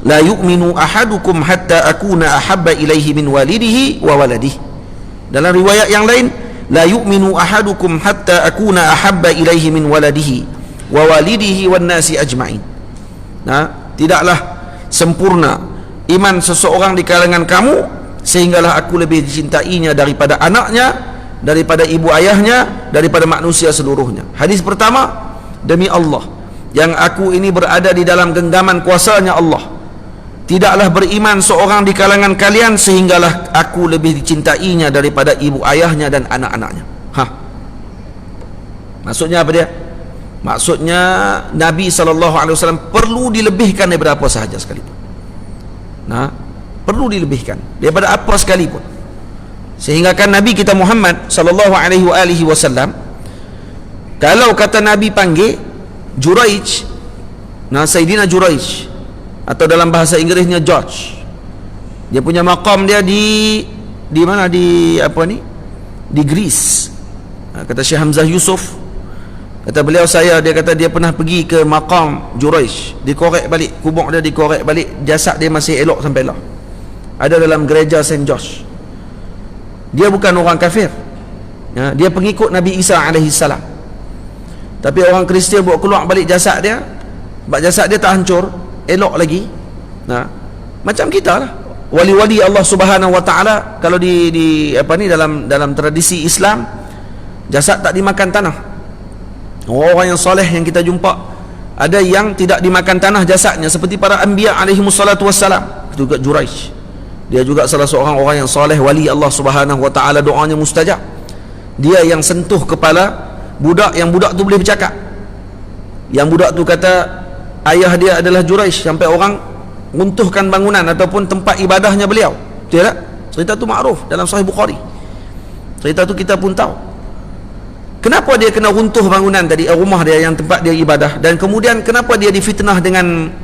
la yu'minu ahadukum hatta akuna ahabba ilaihi min walidihi wa waladihi." Dalam riwayat yang lain, "La yu'minu ahadukum hatta akuna ahabba ilaihi min waladihi wa walidihi wan nasi ajma'in." Tidaklah sempurna iman seseorang di kalangan kamu sehinggalah aku lebih dicintainya daripada anaknya, daripada ibu ayahnya, daripada manusia seluruhnya. Hadis pertama, demi Allah yang aku ini berada di dalam genggaman kuasanya Allah, tidaklah beriman seorang di kalangan kalian sehinggalah aku lebih dicintainya daripada ibu ayahnya dan anak-anaknya. Maksudnya apa dia? Maksudnya Nabi SAW perlu dilebihkan daripada apa sahaja sekalipun. Perlu dilebihkan daripada apa sekalipun. Sehingga kan Nabi kita Muhammad SAW, kalau kata Nabi panggil Juraij, Sayyidina Juraij, atau dalam bahasa Inggerisnya George, dia punya maqam dia di mana, di Greece. Kata Syekh Hamzah Yusuf, kata beliau, dia kata dia pernah pergi ke maqam Juraij, dikorek balik kubur dia, dikorek balik, jasad dia masih elok sampai lah, ada dalam gereja St. George. Dia bukan orang kafir, dia pengikut Nabi Isa alaihissalam, tapi orang Kristian buat keluar balik jasad dia, jasad dia tak hancur, elok lagi. Macam kita lah, wali-wali Allah Subhanahu wa taala, kalau dalam tradisi Islam, jasad tak dimakan tanah. Orang yang soleh yang kita jumpa, ada yang tidak dimakan tanah jasadnya, seperti para anbiya alaihimussalatu wassalam. Itu juga Juraij, dia juga salah seorang orang yang soleh, wali Allah Subhanahu wa taala, doanya mustajab. Dia yang sentuh kepala budak, yang budak tu boleh bercakap, yang budak tu kata ayah dia adalah Juraij, sampai orang runtuhkan bangunan ataupun tempat ibadahnya beliau. Betul tak? Cerita tu makruf dalam Sahih Bukhari. Cerita tu kita pun tahu. Kenapa dia kena runtuh bangunan tadi, rumah dia yang tempat dia ibadah, dan kemudian kenapa dia difitnah dengan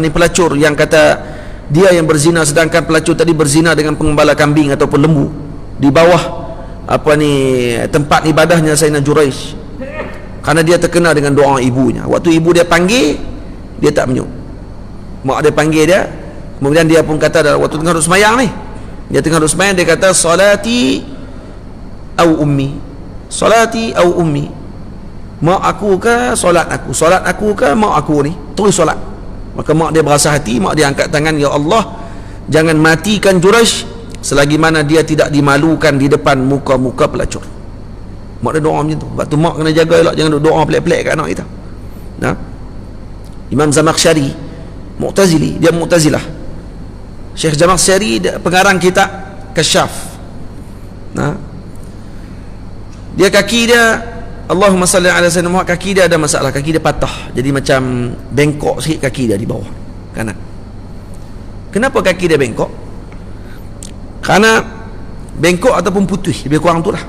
pelacur yang kata dia yang berzina, sedangkan pelacur tadi berzina dengan pengembala kambing ataupun lembu di bawah tempat ibadahnya Sayyidina Juraij. Karena dia terkena dengan doa ibunya. Waktu ibu dia panggil, dia tak menyuk. Mak dia panggil dia, kemudian dia pun kata, waktu tengah duduk semayang ni, dia tengah duduk semayang, dia kata, "Salati au ummi, salati au ummi." Mak aku ke solat aku, solat aku ke mak aku ni, terus solat. Maka mak dia berasa hati, mak dia angkat tangan, "Ya Allah, jangan matikan Juraij selagi mana dia tidak dimalukan di depan muka-muka pelacur." Mak dia doa macam tu. Sebab tu mak kena jaga elok, jangan doa pelik-pelik kat anak kita. Imam Zamakhsyari, Mu'tazili, dia Mu'tazilah. Syekh Zamakhsyari pengarang kitab Kasyaf. Dia kaki dia, Allahumma salli ala sayyidina Muhammad, kaki dia ada masalah, kaki dia patah, jadi macam bengkok sikit kaki dia di bawah kanan. Kenapa kaki dia bengkok? Karena bengkok ataupun putih, lebih kurang tu lah.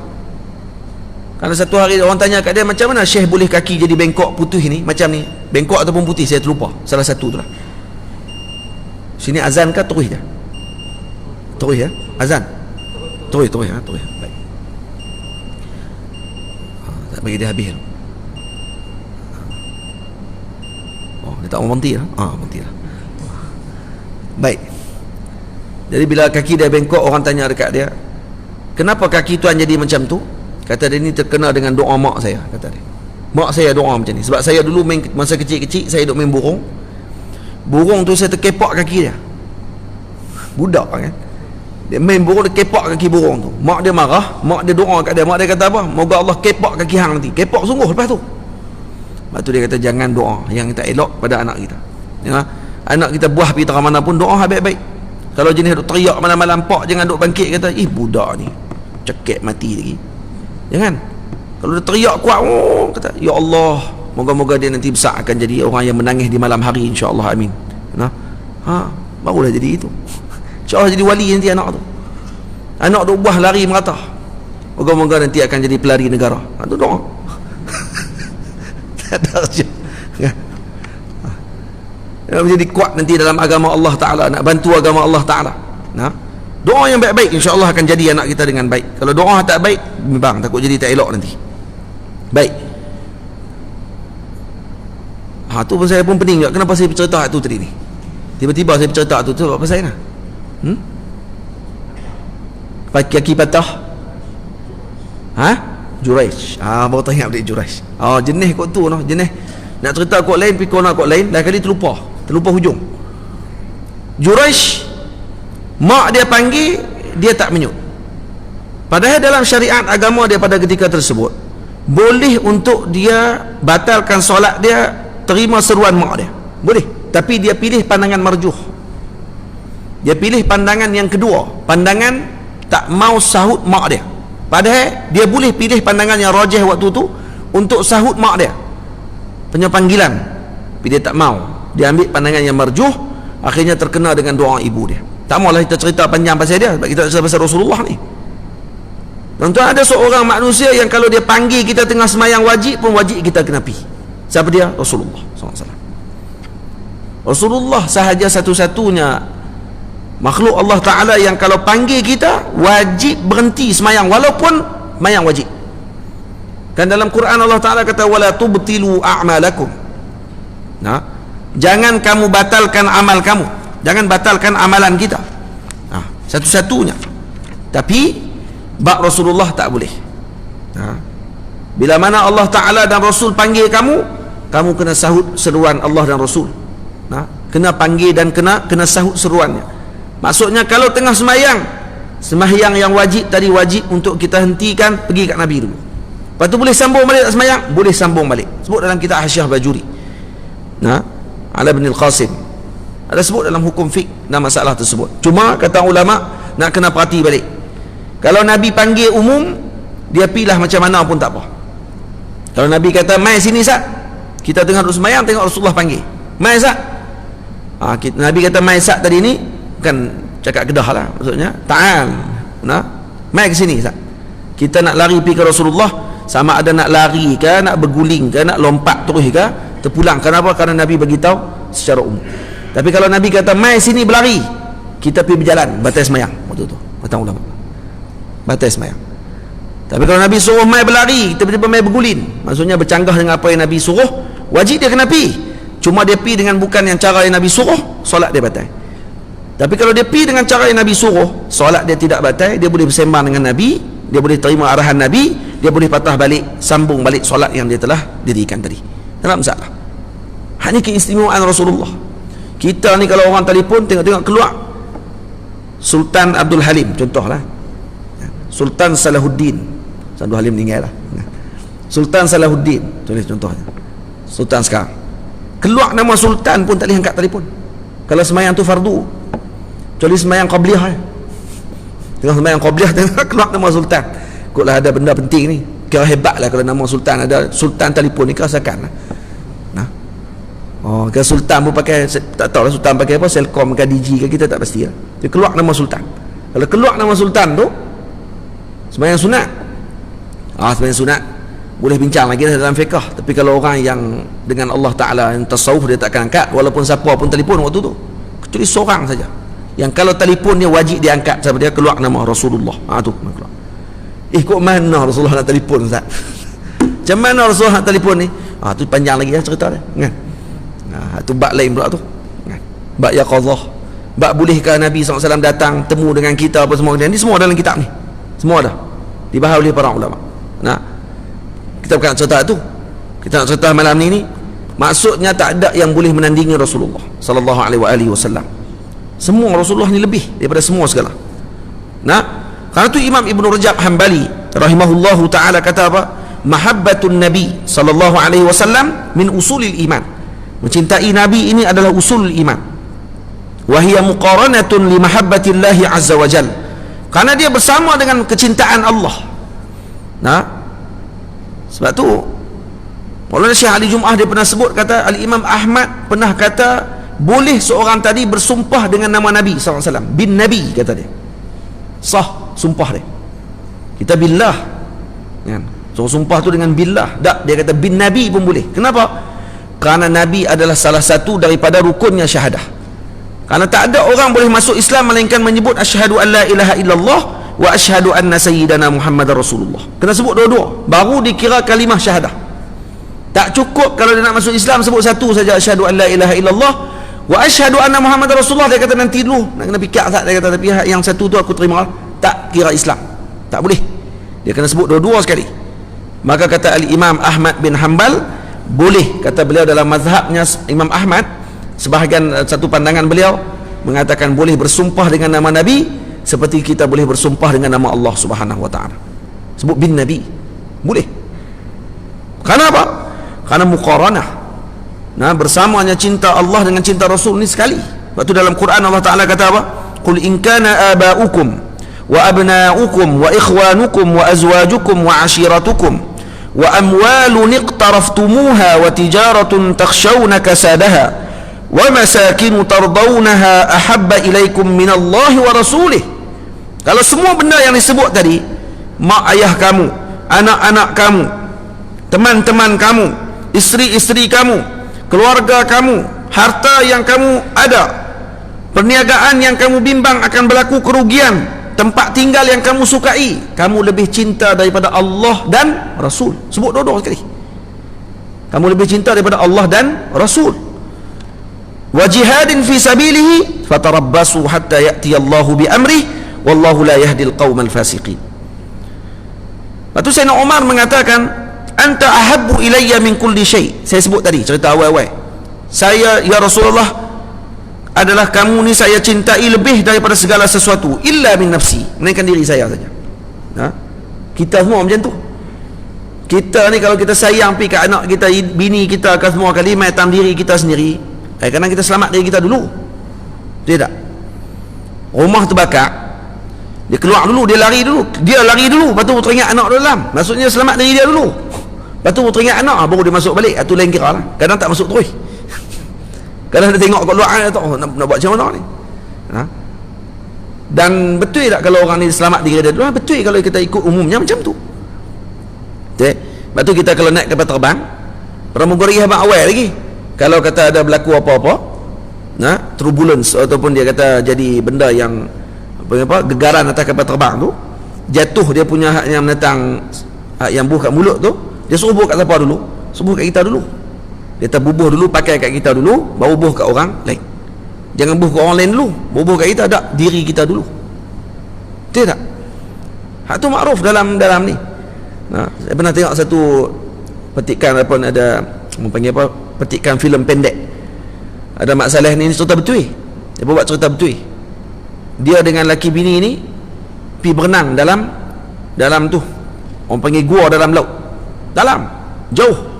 Karena satu hari orang tanya kat dia, macam mana Syekh boleh kaki jadi bengkok putih ni, macam ni, bengkok ataupun putih, saya terlupa salah satu tu lah. Sini azan ke terus dia? Terus ya? Azan? Terus ya? Terus. Baik. Tak bagi dia habis. Dia tak mau berhenti lah. Berhenti lah. Baik. Jadi bila kaki dia bengkok, orang tanya dekat dia, "Kenapa kaki tuan jadi macam tu?" Kata dia, "Ni terkena dengan doa mak saya," kata dia. "Mak saya doa macam ni. Sebab saya dulu masa kecil-kecil, saya duk main burung. Burung tu saya terkepak kaki dia." Budak kan, dia main burung, dia kepak kaki burung tu. Mak dia marah, mak dia doa kat dia. Mak dia kata apa? "Moga Allah kepak kaki hang nanti." Kepak sungguh lepas tu. Lepas tu dia kata jangan doa yang tak elok pada anak kita. Ya, anak kita buah pergi terang mana pun doa baik-baik. Kalau jenis duk teriak malam-malam, pak jangan duk bangkit, kata budak ni cekek mati lagi. Jangan. Kalau dia teriak kuat, kata ya Allah, moga-moga dia nanti besar akan jadi orang yang menangis di malam hari, insya-Allah, amin. Nah, barulah jadi itu. InsyaAllah jadi wali nanti anak tu. Anak duk buah lari merata, moga-moga nanti akan jadi pelari negara. Itu doa. Tak ada kerja. Nak menjadi kuat nanti dalam agama Allah Ta'ala, nak bantu agama Allah Ta'ala. Nah, doa yang baik-baik, insya-Allah akan jadi anak kita dengan baik. Kalau doa tak baik, memang takut jadi tak elok nanti. Baik. Tu pun saya pun pening juga. Kenapa saya bercerita tu tadi ni? Tiba-tiba saya bercerita tu apa saya nak? Kaki patah. Juraish. Baru tanya balik Juraish. Jenis kot tu noh, jenis nak cerita kot lain, pergi kona kot lain, dah kali terlupa hujung. Juraish, mak dia panggil, dia tak menyut. Padahal dalam syariat agama dia pada ketika tersebut boleh untuk dia batalkan solat dia, terima seruan mak dia, boleh. Tapi dia pilih pandangan marjuh. Dia pilih pandangan yang kedua, pandangan tak mau sahut mak dia. Padahal dia boleh pilih pandangan yang rajih waktu tu untuk sahut mak dia, punya panggilan, tapi dia tak mau. Dia ambil pandangan yang marjuh, akhirnya terkena dengan doa ibu dia. Tak maulah kita cerita panjang pasal dia, sebab kita cerita pasal Rasulullah ni. Tuan-tuan, ada seorang manusia yang kalau dia panggil kita tengah semayang wajib pun wajib kita kena pergi. Siapa dia? Rasulullah SAW. Rasulullah sahaja satu-satunya makhluk Allah Ta'ala yang kalau panggil kita wajib berhenti semayang, walaupun semayang wajib. Kan dalam Quran Allah Ta'ala kata wala tubtilu a'malakum. Jangan kamu batalkan amal kamu, jangan batalkan amalan kita. Satu-satunya. Tapi bak Rasulullah tak boleh. Bila mana Allah Ta'ala dan Rasul panggil kamu, kamu kena sahut seruan Allah dan Rasul. Kena panggil dan kena sahut seruannya. Maksudnya kalau tengah semayang yang wajib tadi, wajib untuk kita hentikan, pergi kat Nabi dulu. Lepas tu boleh sambung balik tak semayang? Boleh sambung balik. Sebut dalam kitab Hasyiah Bajuri, Ala bin Al-Qasim, ada sebut dalam hukum fiqh dalam masalah tersebut. Cuma kata ulama nak kena perhati balik. Kalau Nabi panggil umum, dia pilih macam mana pun tak apa. Kalau Nabi kata mai sini sat, kita tengah duduk semayang, tengok Rasulullah panggil mai sat, Nabi kata mai sat tadi ni bukan cakap kedah lah, maksudnya ta'al, mai ke sini sat. Kita nak lari pergi ke Rasulullah, sama ada nak lari ke, nak berguling ke, nak lompat terus ke, terpulang. Kenapa? Karena Nabi beritahu secara umum. Tapi kalau Nabi kata mai sini berlari, kita pergi berjalan, batal semayang waktu tu, kata ulama, batal semayang. Tapi kalau Nabi suruh mai berlari, tiba-tiba mai berguling, maksudnya bercanggah dengan apa yang Nabi suruh, wajib dia kena pergi. Cuma dia pergi dengan bukan yang cara yang Nabi suruh, solat dia batal. Tapi kalau dia pergi dengan cara yang Nabi suruh, solat dia tidak batal. Dia boleh bersembang dengan Nabi, dia boleh terima arahan Nabi, dia boleh patah balik, sambung balik solat yang dia telah dirikan tadi. Tak ada masalah. Hanya keistimewaan Rasulullah. Kita ni kalau orang telefon, tengok-tengok keluar Sultan Abdul Halim, contohlah, Sultan Salahuddin. Abdul Halim meninggal lah. Sultan Salahuddin, tulis contohnya, Sultan sekarang. Keluar nama Sultan pun tak boleh angkat telefon. Kalau semayang tu fardu, kecuali semayang qabliyah. Tengah semayang qabliyah, tengah keluar nama Sultan. Kotlah ada benda penting ni, kira hebat lah kalau nama Sultan, ada Sultan telefon ni, kerasakan lah. Kalau Sultan pun pakai, tak tahu lah Sultan pakai apa, Selcom ke DG ke, kita tak pasti lah. Dia keluar nama Sultan. Kalau keluar nama Sultan tu, semayang sunat. Semayang sunat boleh bincang lagi dalam fiqh. Tapi kalau orang yang dengan Allah Ta'ala, yang tasawuf, dia takkan angkat walaupun siapa pun telefon waktu tu, kecuali seorang saja yang kalau telefon dia wajib dia angkat, sebab dia keluar nama Rasulullah. Tu keluar. Kok mana Rasulullah nak telefon Ustaz? Macam mana Rasulullah nak telefon ni? Tu panjang lagi lah cerita dia, kan? Tu bab lain pula tu, kan? Bab yaqadhah, bab bolehkah Nabi SAW datang temu dengan kita apa semua ni, semua dalam kitab ni, semua dah dibahas oleh para ulama. Kita bukan nak cerita tu, kita nak cerita malam ni maksudnya tak ada yang boleh menandingi Rasulullah sallallahu alaihi wasallam. Semua Rasulullah ni lebih daripada semua segala. Karena tu Imam Ibn Rajab Hanbali rahimahullahu ta'ala kata apa? mahabbatun nabi sallallahu alaihi wasallam min usulil iman. Mencintai nabi ini adalah usulul iman. Wa hiya muqaranatun li mahabbatillahi azza wa jalla. Karena dia bersama dengan kecintaan Allah. Nah, sebab tu Maulana Syekh Ali Jumaah dia pernah sebut, kata Al-Imam Ahmad pernah kata boleh seorang tadi bersumpah dengan nama Nabi SAW, bin Nabi, kata dia, sah sumpah dia. Kita billah kan? So sumpah tu dengan billah, tak, dia kata bin Nabi pun boleh. Kenapa? Kerana Nabi adalah salah satu daripada rukunnya syahadah. Karena tak ada orang boleh masuk Islam melainkan menyebut asyhadu an la ilaha illallah wa asyhadu anna sayyidana Muhammadar Rasulullah. Kena sebut dua-dua baru dikira kalimah syahadah. Tak cukup kalau dia nak masuk Islam sebut satu saja, asyhadu an la ilaha illallah wa asyhadu anna Muhammadar Rasulullah. Dia kata nanti dulu nak kena fikir tak, dia kata tapi yang satu tu aku terima, tak kira Islam, tak boleh. Dia kena sebut dua-dua sekali. Maka kata Al-Imam Ahmad bin Hanbal boleh, kata beliau dalam mazhabnya Imam Ahmad, sebahagian satu pandangan beliau mengatakan boleh bersumpah dengan nama Nabi seperti kita boleh bersumpah dengan nama Allah Subhanahu wa taala. Sebut bin Nabi boleh. Karena apa? Karena muqaranah. Nah, bersamanya cinta Allah dengan cinta Rasul ni sekali. Sebab tu dalam Quran Allah Taala kata apa? Qul in kana aba'ukum wa abna'ukum wa ikhwanukum wa azwajukum wa ashiratukum wa amwalun iqtaraftumuha wa tijaratun takhshawna kasadaha wa masakinu tardawnaha ahabba ilaikum minallahi wa rasulih. Kalau semua benda yang disebut tadi, mak ayah kamu, anak-anak kamu, teman-teman kamu, isteri-isteri kamu, keluarga kamu, harta yang kamu ada, perniagaan yang kamu bimbang akan berlaku kerugian, tempat tinggal yang kamu sukai, kamu lebih cinta daripada Allah dan Rasul. Sebut dua-dua sekali. Kamu lebih cinta daripada Allah dan Rasul. Wa jihadin fi sabilihi fatarabbasu hatta ya'ti Allahu bi amrih wallahu la yahdil qaumal fasiqin. Lepas tu Sayyidina Umar mengatakan, anta ahabbu ilayya min kulli syai. Saya sebut tadi cerita awal-awal. Saya, ya Rasulullah, adalah kamu ni saya cintai lebih daripada segala sesuatu illa min nafsi, melainkan diri saya saja. Ha? Kita semua macam tu. Kita ni kalau kita sayang pi kat anak kita, bini kita, ke semua kali mai tam diri kita sendiri, kadang kita selamat diri kita dulu. Tidak. Rumah terbakar, dia keluar dulu, dia lari dulu, lepas tu teringat anak dalam, maksudnya selamat diri dia dulu. Lepas tu teringat anak, baru dia masuk balik. Itu lain kira lah. Kadang tak masuk terus. Kadang dia tengok kat luar, dia tahu nak buat macam mana ni. Ha? Dan betul tak kalau orang ni selamat diri dia dulu? Betul kalau kita ikut umumnya macam tu. Okay? Lepas tu kita kalau naik kapal terbang, pramugari abang awal lagi, kalau kata ada berlaku apa-apa, nah, turbulence ataupun dia kata jadi benda yang apa, gegaran atas kapal terbang tu, jatuh dia punya hak yang menentang, hak yang buh kat mulut tu, dia suruh buh kat siapa dulu? Suruh kat kita dulu. Dia terbubuh dulu, pakai kat kita dulu, baru buh kat orang lain. Jangan buh kat orang lain dulu, buh kat kita, tak, diri kita dulu. Betul tak? Hak tu makruf dalam ni. Nah, saya pernah tengok satu petikan apa, ada panggil apa, petikan filem pendek. Ada Mak Saleh ni cerita betul. Dia buat cerita betul. Dia dengan laki bini ni pi berenang dalam tu. Orang panggil gua dalam laut. Dalam, jauh.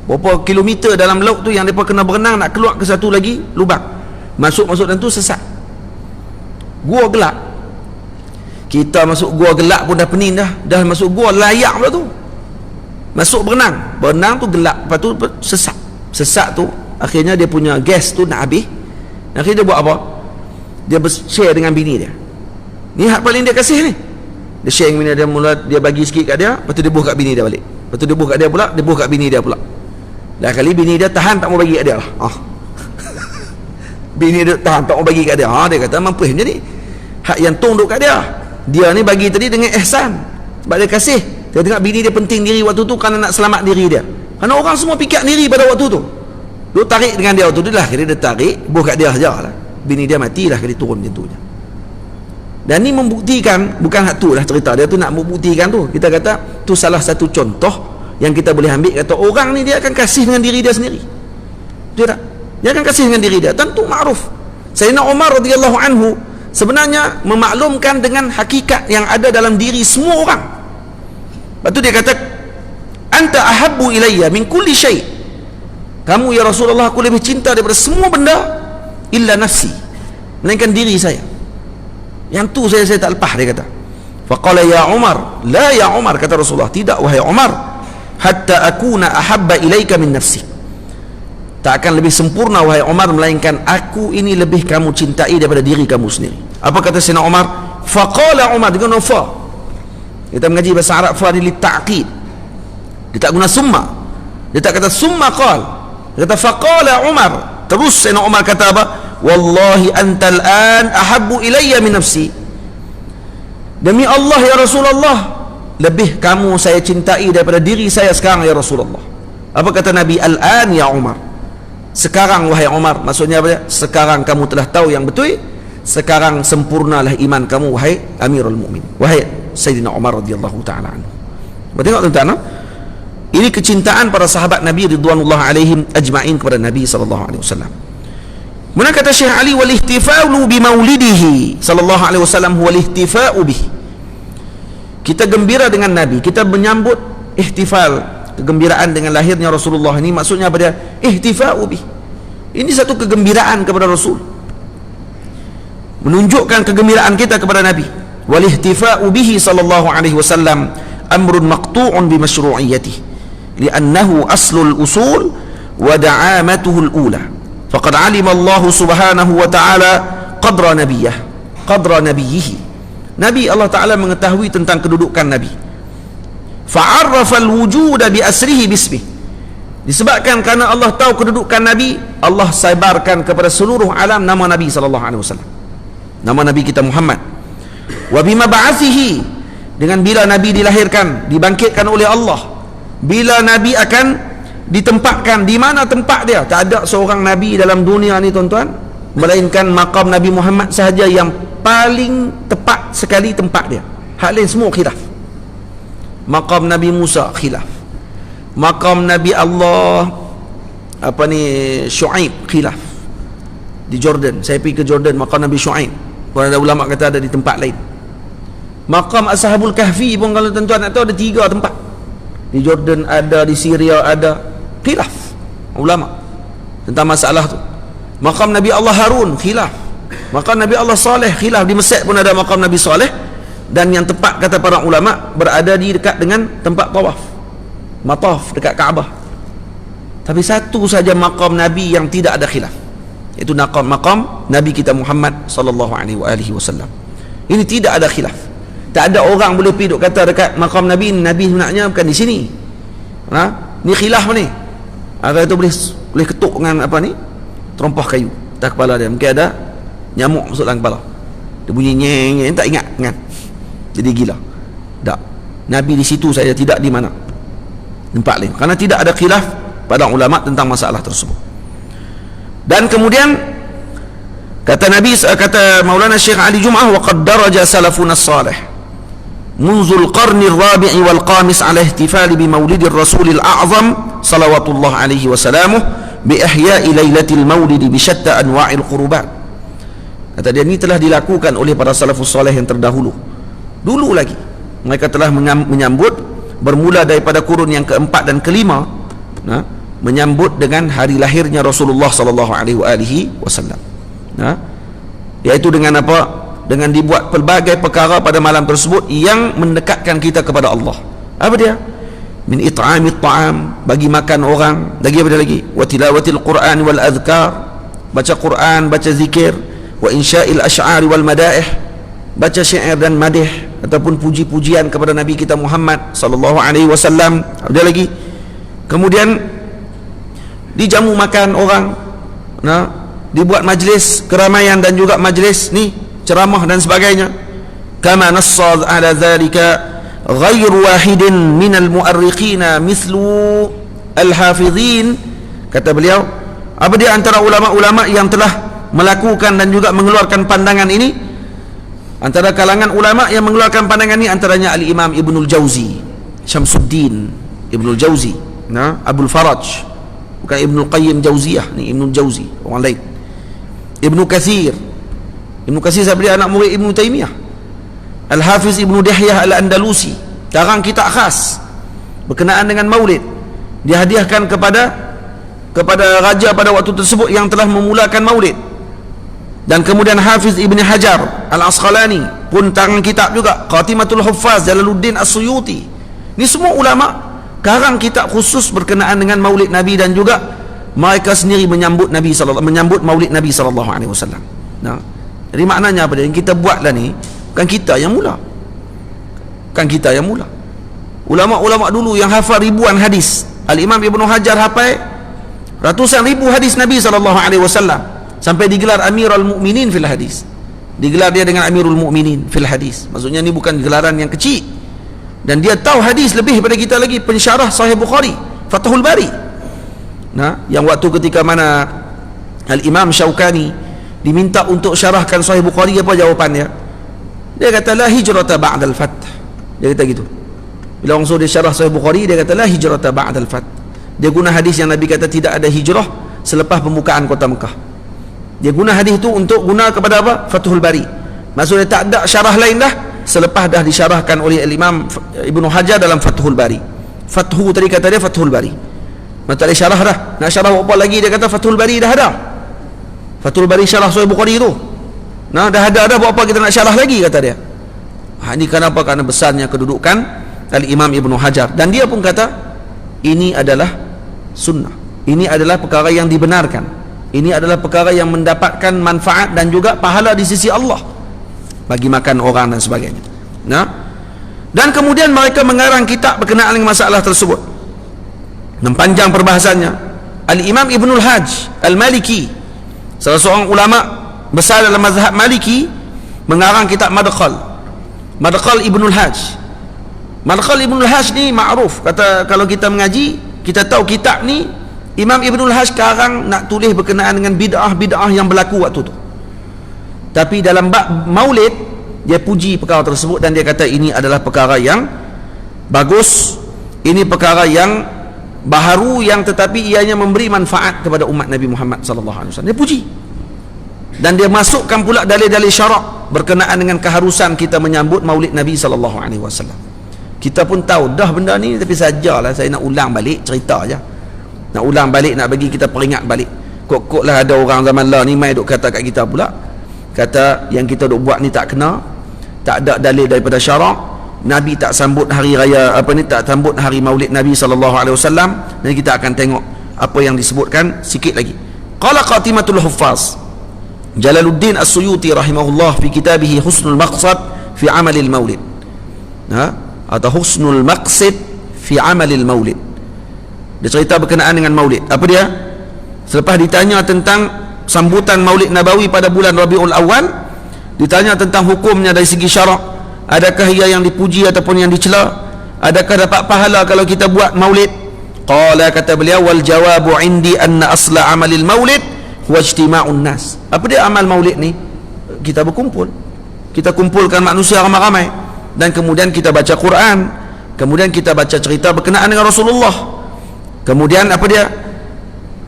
Berapa kilometer dalam laut tu yang mereka kena berenang nak keluar ke satu lagi lubang. Masuk dalam tu sesat. Gua gelap. Kita masuk gua gelap pun dah pening dah. Dah masuk gua layak pula tu. Masuk berenang tu gelap, lepas tu sesat tu, akhirnya dia punya gas tu nak habis. Akhirnya dia buat apa? Dia share dengan bini dia. Ni hak paling dia kasih ni. Dia share dengan bini dia, mula dia bagi sikit kat dia, lepas tu dia buh kat bini dia balik. Lepas tu dia buh kat dia pula, dia buh kat bini dia pula. Dah kali bini dia tahan tak mau bagi kat dia lah. Bini dia tahan tak mau bagi kat dia. Dia kata mampu macam ni. Hak yang tong duk kat dia. Dia ni bagi tadi dengan ihsan. Sebab dia kasih. Dia tengok bini dia penting diri waktu tu kerana nak selamat diri dia. Kerana orang semua fikir diri pada waktu tu. Dia tarik dengan dia waktu tu lah. Kira dia tarik, buh kat dia saja lah. Bini dia matilah kali turun macam tu je. Dan ni membuktikan, bukan hak tu lah cerita dia tu nak membuktikan tu. Kita kata tu salah satu contoh yang kita boleh ambil, kata orang ni dia akan kasih dengan diri dia sendiri. Dia tak? Dia akan kasih dengan diri dia. Tentu makruf. Sayyidina Umar radhiyallahu anhu sebenarnya memaklumkan dengan hakikat yang ada dalam diri semua orang. Lepas tu dia kata, anta ahabbu ilayya min kulli syai'. Kamu ya Rasulullah, aku lebih cinta daripada semua benda illa nafsi, melainkan diri saya. Yang tu saya tak lepas, dia kata. Faqala ya Umar, la ya Umar, kata Rasulullah, tidak wahai Umar, hatta akuna ahabba ilaika min nafsi. Tak akan lebih sempurna wahai Umar, melainkan aku ini lebih kamu cintai daripada diri kamu sendiri. Apa kata Sayyidina Umar? Faqala Umar, dia guna fa. Kita mengaji bahasa Arab, fa li ta'qid. Dia tak guna summa. Dia tak kata summa qal. Dia kata faqala Umar. Terus Sayyidina Umar kata apa? Wallahi antal an ahabbu ilayya min nafsi. Demi Allah ya Rasulullah, lebih kamu saya cintai daripada diri saya sekarang ya Rasulullah. Apa kata Nabi? Al-an ya Umar. Sekarang wahai Umar. Maksudnya apa dia? Sekarang kamu telah tahu yang betul. Sekarang sempurnalah iman kamu wahai Amirul Mukminin, wahai Sayyidina Umar radhiyallahu taala anhu. Tengok tuan-tuan, ini kecintaan para sahabat Nabi ridwanullah alaihim ajma'in kepada Nabi sallallahu alaihi wasallam. Kemudian kata Syekh Ali, wal ihtifa'u bi maulidihi sallallahu alaihi wasallam huwa al ihtifa'u bihi. Kita gembira dengan Nabi, kita menyambut ihtifal, kegembiraan dengan lahirnya Rasulullah. Ini maksudnya apa dia? Ihtifa'u bihi. Ini satu kegembiraan kepada Rasul, menunjukkan kegembiraan kita kepada Nabi. Wal ihtifa'u bihi sallallahu alaihi wasallam amrun maqtu'un bi masyru'iyyatihi li'annahu aslul usul wa da'amatuhu al-ula. Faqad 'alima Allah subhanahu wa ta'ala qadra nabiyyihi. Nabi, Allah Ta'ala mengetahui tentang kedudukan Nabi. Fa'arrafa al-wujuda bi asrihi bismih. Disebabkan kerana Allah tahu kedudukan Nabi, Allah sebarkan kepada seluruh alam nama Nabi sallallahu alaihi wasallam, nama Nabi kita Muhammad. Wa bima ba'athihi, dengan bila Nabi dilahirkan, dibangkitkan oleh Allah, bila Nabi akan ditempatkan, di mana tempat dia? Tak ada seorang Nabi dalam dunia ni tuan-tuan, melainkan maqam Nabi Muhammad sahaja yang paling tepat sekali tempat dia. Hak lain semua khilaf. Maqam Nabi Musa khilaf, maqam Nabi Allah Syuaib khilaf di Jordan. Saya pergi ke Jordan, maqam Nabi Syuaib, ada ulama kata ada di tempat lain. Maqam Ashabul Kahfi pun kalau tuan-tuan nak tahu ada 3 tempat. Di Jordan ada, di Syria ada. Khilaf ulama tentang masalah tu. Maqam Nabi Allah Harun khilaf, maqam Nabi Allah Saleh khilaf. Di Mesir pun ada maqam Nabi Saleh, dan yang tepat kata para ulama berada di dekat dengan tempat tawaf, mataf dekat Kaabah. Tapi satu saja maqam Nabi yang tidak ada khilaf, iaitu maqam Nabi kita Muhammad sallallahu alaihi wasallam. Ini tidak ada khilaf. Tak ada orang boleh pergi duk kata dekat maqam Nabi, Nabi sebenarnya bukan di sini. Ni khilaf ni. Ada itu boleh ketuk dengan apa ni? Terompah kayu atas kepala dia. Mungkin ada nyamuk masuk dalam kepala. Dia bunyi nyeng, tak ingat kan? Jadi gila. Tak. Nabi di situ saja, tidak di mana tempat lain. Karena tidak ada khilaf pada ulama tentang masalah tersebut. Dan kemudian kata Nabi, kata Maulana Syekh Ali Jum'ah, wa qad daraja salafuna as-salih munzul qarni ar-rabi' wal qamis ala ihtifali bi maulidi ar-rasulil a'zam salawatullah alaihi wa salamuh bi ihya'i lailatil maulidi bi syatta anwa'il qurubat. Kata dia, ini telah dilakukan oleh para salafus salih yang terdahulu. Dulu lagi mereka telah menyambut, bermula daripada kurun yang keempat dan kelima, menyambut dengan hari lahirnya Rasulullah sallallahu alaihi wasallam. Iaitu dengan apa? Dengan dibuat pelbagai perkara pada malam tersebut yang mendekatkan kita kepada Allah. Apa dia? Min it'amit ta'am, bagi makan orang. Lagi apa dia lagi? Wa tilawatil Qur'an wal adhkar, baca Quran, baca zikir. Wa insya'il asy'ari wal madaih, baca syair dan madih ataupun puji-pujian kepada Nabi kita Muhammad sallallahu alaihi wasallam. Ada lagi. Kemudian dijamu makan orang, dibuat majlis keramaian dan juga majlis ni ceramah dan sebagainya. Kama nassad ala dhalika ghair wahidin minal mu'arriqina mithlu al-hafidhin. Kata beliau, apa dia antara ulama-ulama yang telah melakukan dan juga mengeluarkan pandangan ini, antara kalangan ulama yang mengeluarkan pandangan ini antaranya al-Imam Ibnul Jauzi, Syamsuddin Ibnul Jauzi, Abul Faraj, bukan Ibnul Qayyim Jauziyah ni, Ibnul Jauzi orang lain. Ibnu Katsir siapa dia? Anak murid Ibnu Taimiyah. Al-Hafiz Ibnu Dihyah Al-Andalusi, karang kitab khas berkenaan dengan maulid, dihadiahkan kepada raja pada waktu tersebut yang telah memulakan maulid. Dan kemudian Hafiz Ibn Hajar Al-Asqalani pun tangan kitab juga, Khatimatul Huffaz, Jalaluddin As-Suyuti. Ini semua ulama karang kitab khusus berkenaan dengan maulid Nabi, dan juga mereka sendiri menyambut maulid Nabi sallallahu alaihi wasallam. Nah, jadi maknanya apa dia? Yang kita buatlah ni bukan kita yang mula. Kan kita yang mula. Ulama-ulama dulu yang hafal ribuan hadis. Al-Imam Ibn Hajar hafal ratusan ribu hadis Nabi sallallahu alaihi wasallam, sampai digelar Amirul Mukminin fil hadis. Digelar dia dengan Amirul Mukminin fil hadis. Maksudnya ni bukan gelaran yang kecil. Dan dia tahu hadis lebih daripada kita lagi. Pensyarah Sahih Bukhari, Fathul Bari. Nah, yang waktu ketika mana Al-Imam Syaukani diminta untuk syarahkan Sahih Bukhari, apa jawapannya? Dia kata la hijrata ba'dal fath. Dia kata gitu. Bila orang suruh dia syarah Sahih Bukhari, dia kata la hijrata ba'dal fath. Dia guna hadis yang Nabi kata tidak ada hijrah selepas pembukaan kota Mekah. Dia guna hadis itu untuk guna kepada apa? Fathul Bari. Maksudnya tak ada syarah lain dah selepas dah disyarahkan oleh Imam Ibn Hajar dalam Fathul Bari. Fathu tadi kata dia Fathul Bari. Maka tak ada syarah dah. Nak syarah apa lagi, dia kata Fathul Bari dah ada. Fathul Bari syarah Sahih Bukhari tu. Nah, dah ada buat apa kita nak syarah lagi, kata dia. Ini kenapa? Karena besarnya kedudukan Al-Imam Ibn Hajar. Dan dia pun kata ini adalah sunnah. Ini adalah perkara yang dibenarkan. Ini adalah perkara yang mendapatkan manfaat dan juga pahala di sisi Allah bagi makan orang dan sebagainya. Nah, dan kemudian mereka mengarang kitab berkenaan dengan masalah tersebut. Dan panjang perbahasannya. Al-Imam Ibnul Hajj Al-Maliki, salah seorang ulama besar dalam mazhab Maliki, mengarang kitab Madkhal Ibnul Hajj. Madkhal Ibnul Hajj ni ma'ruf. Kata kalau kita mengaji, kita tahu kitab ni Imam Ibnul Hajj sekarang nak tulis berkenaan dengan bid'ah yang berlaku waktu tu. Tapi dalam bab maulid, dia puji perkara tersebut dan dia kata ini adalah perkara yang bagus, ini perkara yang baharu, yang tetapi ianya memberi manfaat kepada umat Nabi Muhammad sallallahu alaihi wasallam. Dia puji. Dan dia masukkan pula dalil-dalil syarak berkenaan dengan keharusan kita menyambut maulid Nabi sallallahu alaihi wasallam. Kita pun tahu dah benda ni, tapi sajalah saya nak ulang balik cerita aja. Nak ulang balik, nak bagi kita peringat balik. Kok lah ada orang zaman lah ni mai duk kata kat kita pula, kata yang kita duk buat ni tak kena, tak ada dalil daripada syarak. Nabi tak sambut hari raya tak sambut hari maulid Nabi sallallahu alaihi wasallam. Dan kita akan tengok apa yang disebutkan sikit lagi. Qala Khatimatul Huffaz Jalaluddin As-Suyuti rahimahullah fi kitabih Husnul Maqsad fi Amalil Maulid. Atau Husnul Maqsid fi Amalil Maulid. Dia cerita berkenaan dengan maulid. Apa dia? Selepas ditanya tentang sambutan maulid Nabawi pada bulan Rabiul Awal, ditanya tentang hukumnya dari segi syarak. Adakah ia yang dipuji ataupun yang dicela? Adakah dapat pahala kalau kita buat maulid? Qala, kata beliau, wal jawabu indi anna asla amalil maulid huwa ijtima'un nas. Apa dia amal maulid ni? Kita berkumpul. Kita kumpulkan manusia ramai-ramai, dan kemudian kita baca Quran, kemudian kita baca cerita berkenaan dengan Rasulullah. Kemudian apa dia?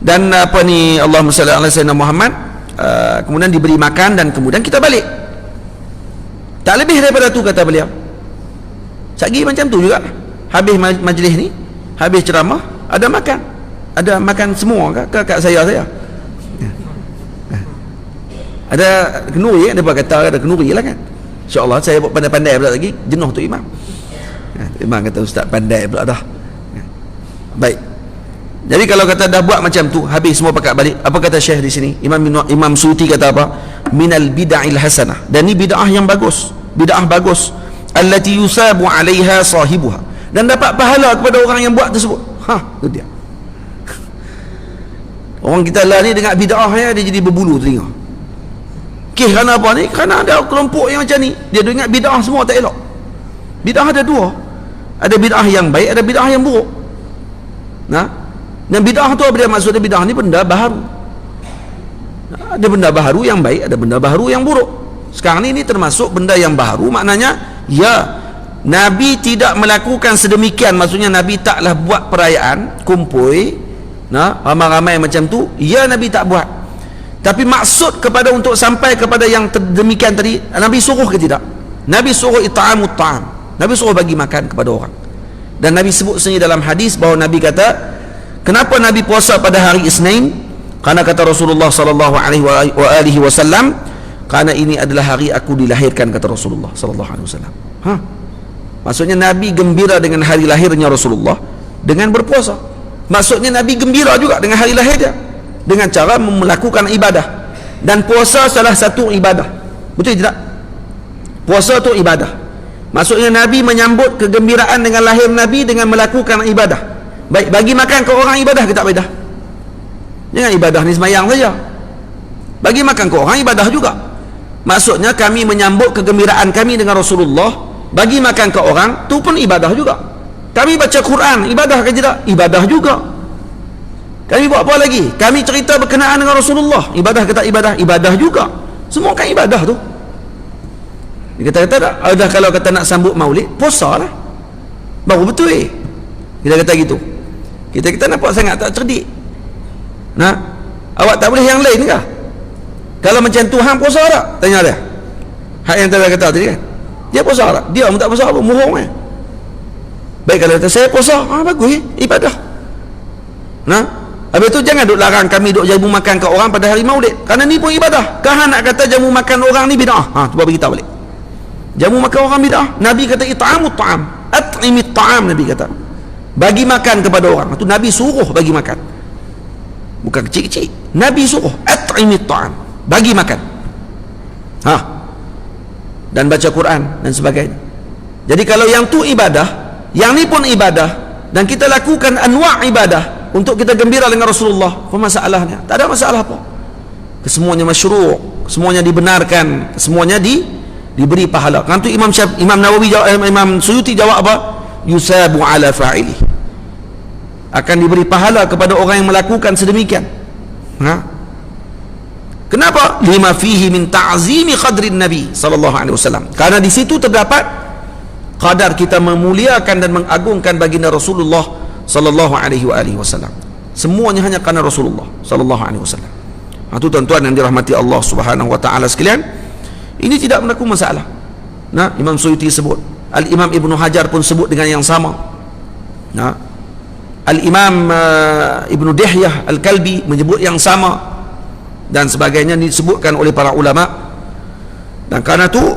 Dan apa ni, Allahumma salli ala sayyidina Muhammad, kemudian diberi makan, dan kemudian kita balik. Tak lebih daripada tu, kata beliau. Sagi macam tu juga. Habis majlis ni, habis ceramah, ada makan semua kat saya. Ada kenuri, ada apa kata, ada kenuri lah kan. InsyaAllah saya buat pandai-pandai pula lagi, jenuh tu imam. Imam kata ustaz pandai pula dah. Baik. Jadi kalau kata dah buat macam tu, habis semua pakat balik. Apa kata Syekh di sini? Imam Suyuti kata apa? Minal bid'il hasanah. Dan ni bid'ah yang bagus. Bid'ah bagus. Allati yusabu 'alaiha sahibuha. Dan dapat pahala kepada orang yang buat tersebut. Itu dia. Orang kita lah ni dengar bid'ah ya, dia jadi berbulu telinga. Kerana apa ni? Kerana ada kelompok yang macam ni. Dia dengar bid'ah semua tak elok. Bid'ah ada dua. Ada bid'ah yang baik, ada bid'ah yang buruk. Dan bid'ah tu apa dia maksudnya? Bid'ah ni benda baharu. Ada benda baharu yang baik, ada benda baharu yang buruk. Sekarang ni termasuk benda yang baharu. Maknanya ya, Nabi tidak melakukan sedemikian. Maksudnya Nabi taklah buat perayaan kumpul ramai-ramai macam tu. Ya, Nabi tak buat. Tapi maksud kepada untuk sampai kepada yang demikian tadi, Nabi suruh ke tidak? Nabi suruh it'amut ta'am. Nabi suruh bagi makan kepada orang. Dan Nabi sebut sendiri dalam hadis bahawa Nabi kata, kenapa Nabi puasa pada hari Isnin? Karena kata Rasulullah sallallahu alaihi wasallam, karena ini adalah hari aku dilahirkan, kata Rasulullah sallallahu alaihi wasallam. Maksudnya Nabi gembira dengan hari lahirnya Rasulullah dengan berpuasa. Maksudnya Nabi gembira juga dengan hari lahirnya dengan cara melakukan ibadah. Dan puasa salah satu ibadah. Betul tidak? Puasa itu ibadah. Maksudnya Nabi menyambut kegembiraan dengan lahir Nabi dengan melakukan ibadah. Baik, bagi makan ke orang ibadah ke tak ibadah? Jangan ibadah ni sembahyang saja. Bagi makan ke orang ibadah juga. Maksudnya kami menyambut kegembiraan kami dengan Rasulullah, bagi makan ke orang tu pun ibadah juga. Kami baca Quran, ibadah ke tidak? Ibadah juga. Kami buat apa lagi? Kami cerita berkenaan dengan Rasulullah, ibadah ke tak ibadah? Ibadah juga. Semua kan ibadah tu. Dia kata tak, ada kalau kata nak sambut maulid, puasa lah, baru betul kita kata gitu. Kita nampak sangat tak cerdik. Nah, awak tak boleh yang lain kah? Kalau macam Tuhan puasa tak? Tanya dia. Hak yang tadi kata tadi kan, dia puasa tak? Dia pun tak puasa, apa bohong Baik, kalau kata saya puasa, bagus ibadah. Nah, habis tu jangan duk larang kami duk jamu makan ke orang pada hari maulid, kerana ni pun ibadah. Kah nak kata jamu makan orang ni bid'ah? Cuba beritahu balik. Jamu makan orang bid'ah. Nabi kata it'amut ta'am, at'imit ta'am. Nabi kata bagi makan kepada orang. Itu Nabi suruh bagi makan, bukan kecil-kecil. Nabi suruh at'imit ta'am, bagi makan. Dan baca Quran dan sebagainya. Jadi kalau yang tu ibadah, yang ni pun ibadah, dan kita lakukan anwa' ibadah untuk kita gembira dengan Rasulullah, apa masalahnya? Tak ada masalah apa. Kesemuanya masyru', semuanya dibenarkan, semuanya diberi pahala. Kan tu Imam Nawawi jawab, Imam Suyuti jawab apa? Yusabu ala fa'ili, akan diberi pahala kepada orang yang melakukan sedemikian. Kenapa? Lima fihi min ta'zimi qadrin Nabi sallallahu alaihi wasallam. Karena di situ terdapat kadar kita memuliakan dan mengagungkan baginda Rasulullah sallallahu alaihi wasallam. Semuanya hanya kerana Rasulullah sallallahu alaihi wasallam. Itu tuan-tuan yang dirahmati Allah Subhanahu wa taala sekalian, ini tidak berlaku masalah. Nah, Imam Suyuti sebut, Al-Imam Ibnu Hajar pun sebut dengan yang sama. Nah, Al-Imam Ibnu Dihyah Al-Kalbi menyebut yang sama, dan sebagainya disebutkan oleh para ulama. Dan karena itu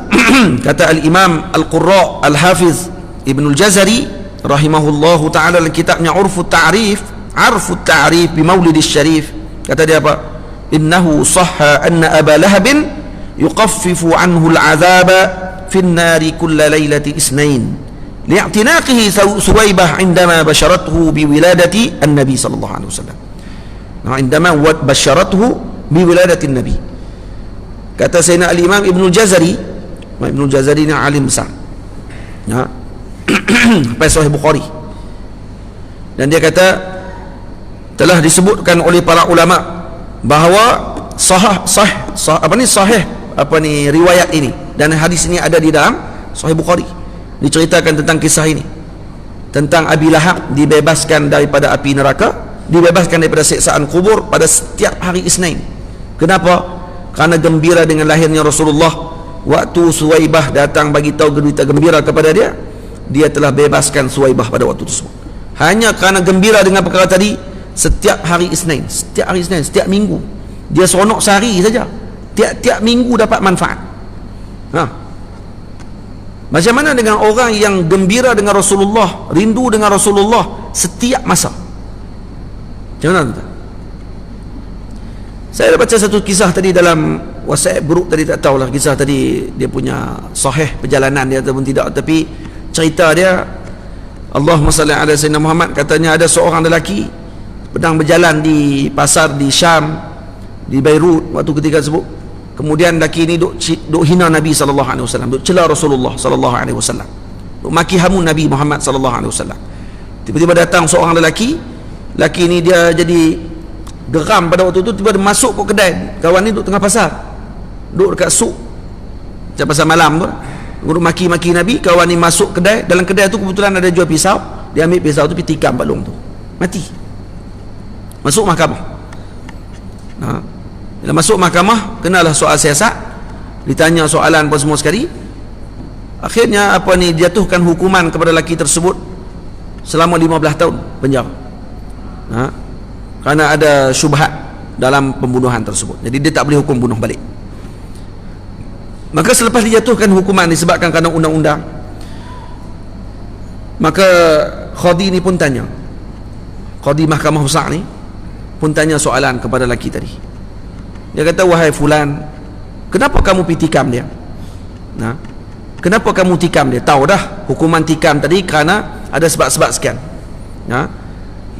kata Al-Imam Al-Qurra Al-Hafiz Ibnul Jazari rahimahullahu ta'ala dalam kitabnya Arfut Ta'rif bi Maulidis Syarif, kata dia apa? Innahu sahha anna Aba Lahabin yuqaffifu anhu al-'adhaba fi an-nari kulla laylati isnain li'tinaqihi Suwaybah indama basharathu bi wiladati an-nabi sallallahu alaihi wasallam. Indama basharathu biwiladatin Nabi. Kata Sayyidina Al-Imam Ibnul Jazari, Ibnul Jazari ni alim besar, sampai Sahih Bukhari, dan dia kata telah disebutkan oleh para ulama bahawa sahih riwayat ini dan hadis ini ada di dalam Sahih Bukhari. Diceritakan tentang kisah ini, tentang Abi Lahab dibebaskan daripada api neraka, dibebaskan daripada siksaan kubur pada setiap hari Isnin. Kenapa? Karena gembira dengan lahirnya Rasulullah. Waktu Suwaybah datang bagi tahu berita gembira kepada dia, dia telah bebaskan Suwaybah pada waktu tersebut. Hanya kerana gembira dengan perkara tadi, setiap hari Isnin, setiap minggu. Dia seronok sehari saja, tiap minggu dapat manfaat. Macam mana dengan orang yang gembira dengan Rasulullah, rindu dengan Rasulullah setiap masa? Macam mana tuan? Saya dah baca satu kisah tadi dalam WhatsApp group tadi, tak tahulah kisah tadi dia punya sahih perjalanan dia ataupun tidak, tapi cerita dia, Allahumma salli ala Sayyidina Muhammad, katanya ada seorang lelaki sedang berjalan di pasar di Syam, di Beirut waktu ketika tersebut. Kemudian lelaki ini duk hina Nabi sallallahu alaihi wasallam, duk cela Rasulullah sallallahu alaihi wasallam, duk maki hamun Nabi Muhammad sallallahu alaihi wasallam. Tiba-tiba datang seorang lelaki ini dia jadi geram pada waktu itu. Tiba dia masuk ke kedai, kawan ni duduk tengah pasar, duduk dekat suk macam pasar malam tu, duduk maki-maki Nabi. Kawan ni masuk kedai, dalam kedai tu kebetulan ada jual pisau, dia ambil pisau tu pergi tikam balung tu, mati. Masuk mahkamah. Bila masuk mahkamah, kenalah soal siasat, ditanya soalan apa semua sekali. Akhirnya jatuhkan hukuman kepada lelaki tersebut selama 15 tahun penjara. Kerana ada syubhat dalam pembunuhan tersebut. Jadi dia tak boleh hukum bunuh balik. Maka selepas dijatuhkan hukuman disebabkan kerana undang-undang, maka qadi ni pun tanya, qadi mahkamah besar ni pun tanya soalan kepada lelaki tadi. Dia kata, wahai fulan, kenapa kamu pergi tikam dia? Kenapa kamu tikam dia? Tahu dah hukuman tikam tadi kerana ada sebab-sebab sekian.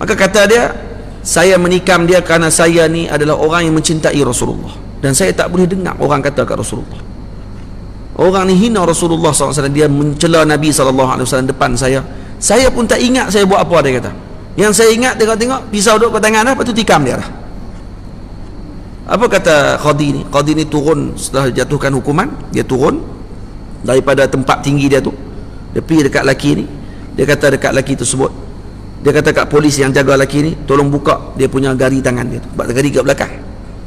Maka kata dia, saya menikam dia kerana saya ni adalah orang yang mencintai Rasulullah, dan saya tak boleh dengar orang kata kat Rasulullah. Orang ni hina Rasulullah SAW, dia mencela Nabi SAW depan saya. Saya pun tak ingat saya buat apa, dia kata. Yang saya ingat, tengok pisau duduk kat tangan dah, lepas tu tikam dia dah. Apa kata qadi ni? Qadi ni turun setelah jatuhkan hukuman. Dia turun daripada tempat tinggi dia tu, dia pergi dekat lelaki ni. Dia kata dekat lelaki tersebut, dia kata kat polis yang jaga lelaki ni, tolong buka dia punya gari tangan dia tu, sebab gari kat belakang,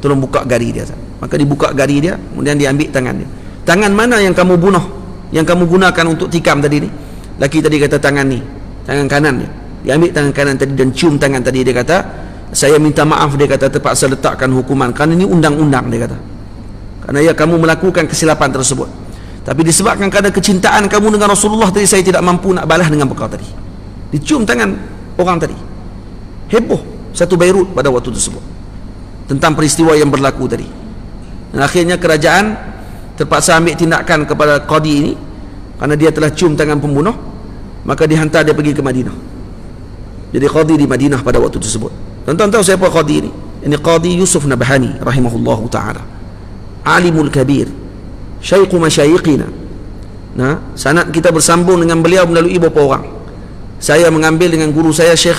tolong buka gari dia. Maka dibuka gari dia, kemudian dia ambil tangan dia. Tangan mana yang kamu bunuh, yang kamu gunakan untuk tikam tadi ni? Lelaki tadi kata tangan ni, tangan kanan dia. Dia ambil tangan kanan tadi dan cium tangan tadi. Dia kata, saya minta maaf, dia kata, terpaksa letakkan hukuman kerana ini undang-undang, dia kata, kerana ya kamu melakukan kesilapan tersebut, tapi disebabkan kerana kecintaan kamu dengan Rasulullah tadi, saya tidak mampu nak balas dengan perkara tadi. Dicium tangan orang tadi. Heboh satu Beirut pada waktu tersebut tentang peristiwa yang berlaku tadi. Dan akhirnya kerajaan terpaksa ambil tindakan kepada qadi ini kerana dia telah cium tangan pembunuh. Maka dihantar dia pergi ke Madinah. Jadi qadi di Madinah pada waktu tersebut. Tuan-tuan tahu siapa qadi ini? Ini Qadi Yusuf Nabhani rahimahullahu ta'ala, alimul kabir, syaiqu masyayiqina. Sanad kita bersambung dengan beliau melalui beberapa orang. Saya mengambil dengan guru saya, Syekh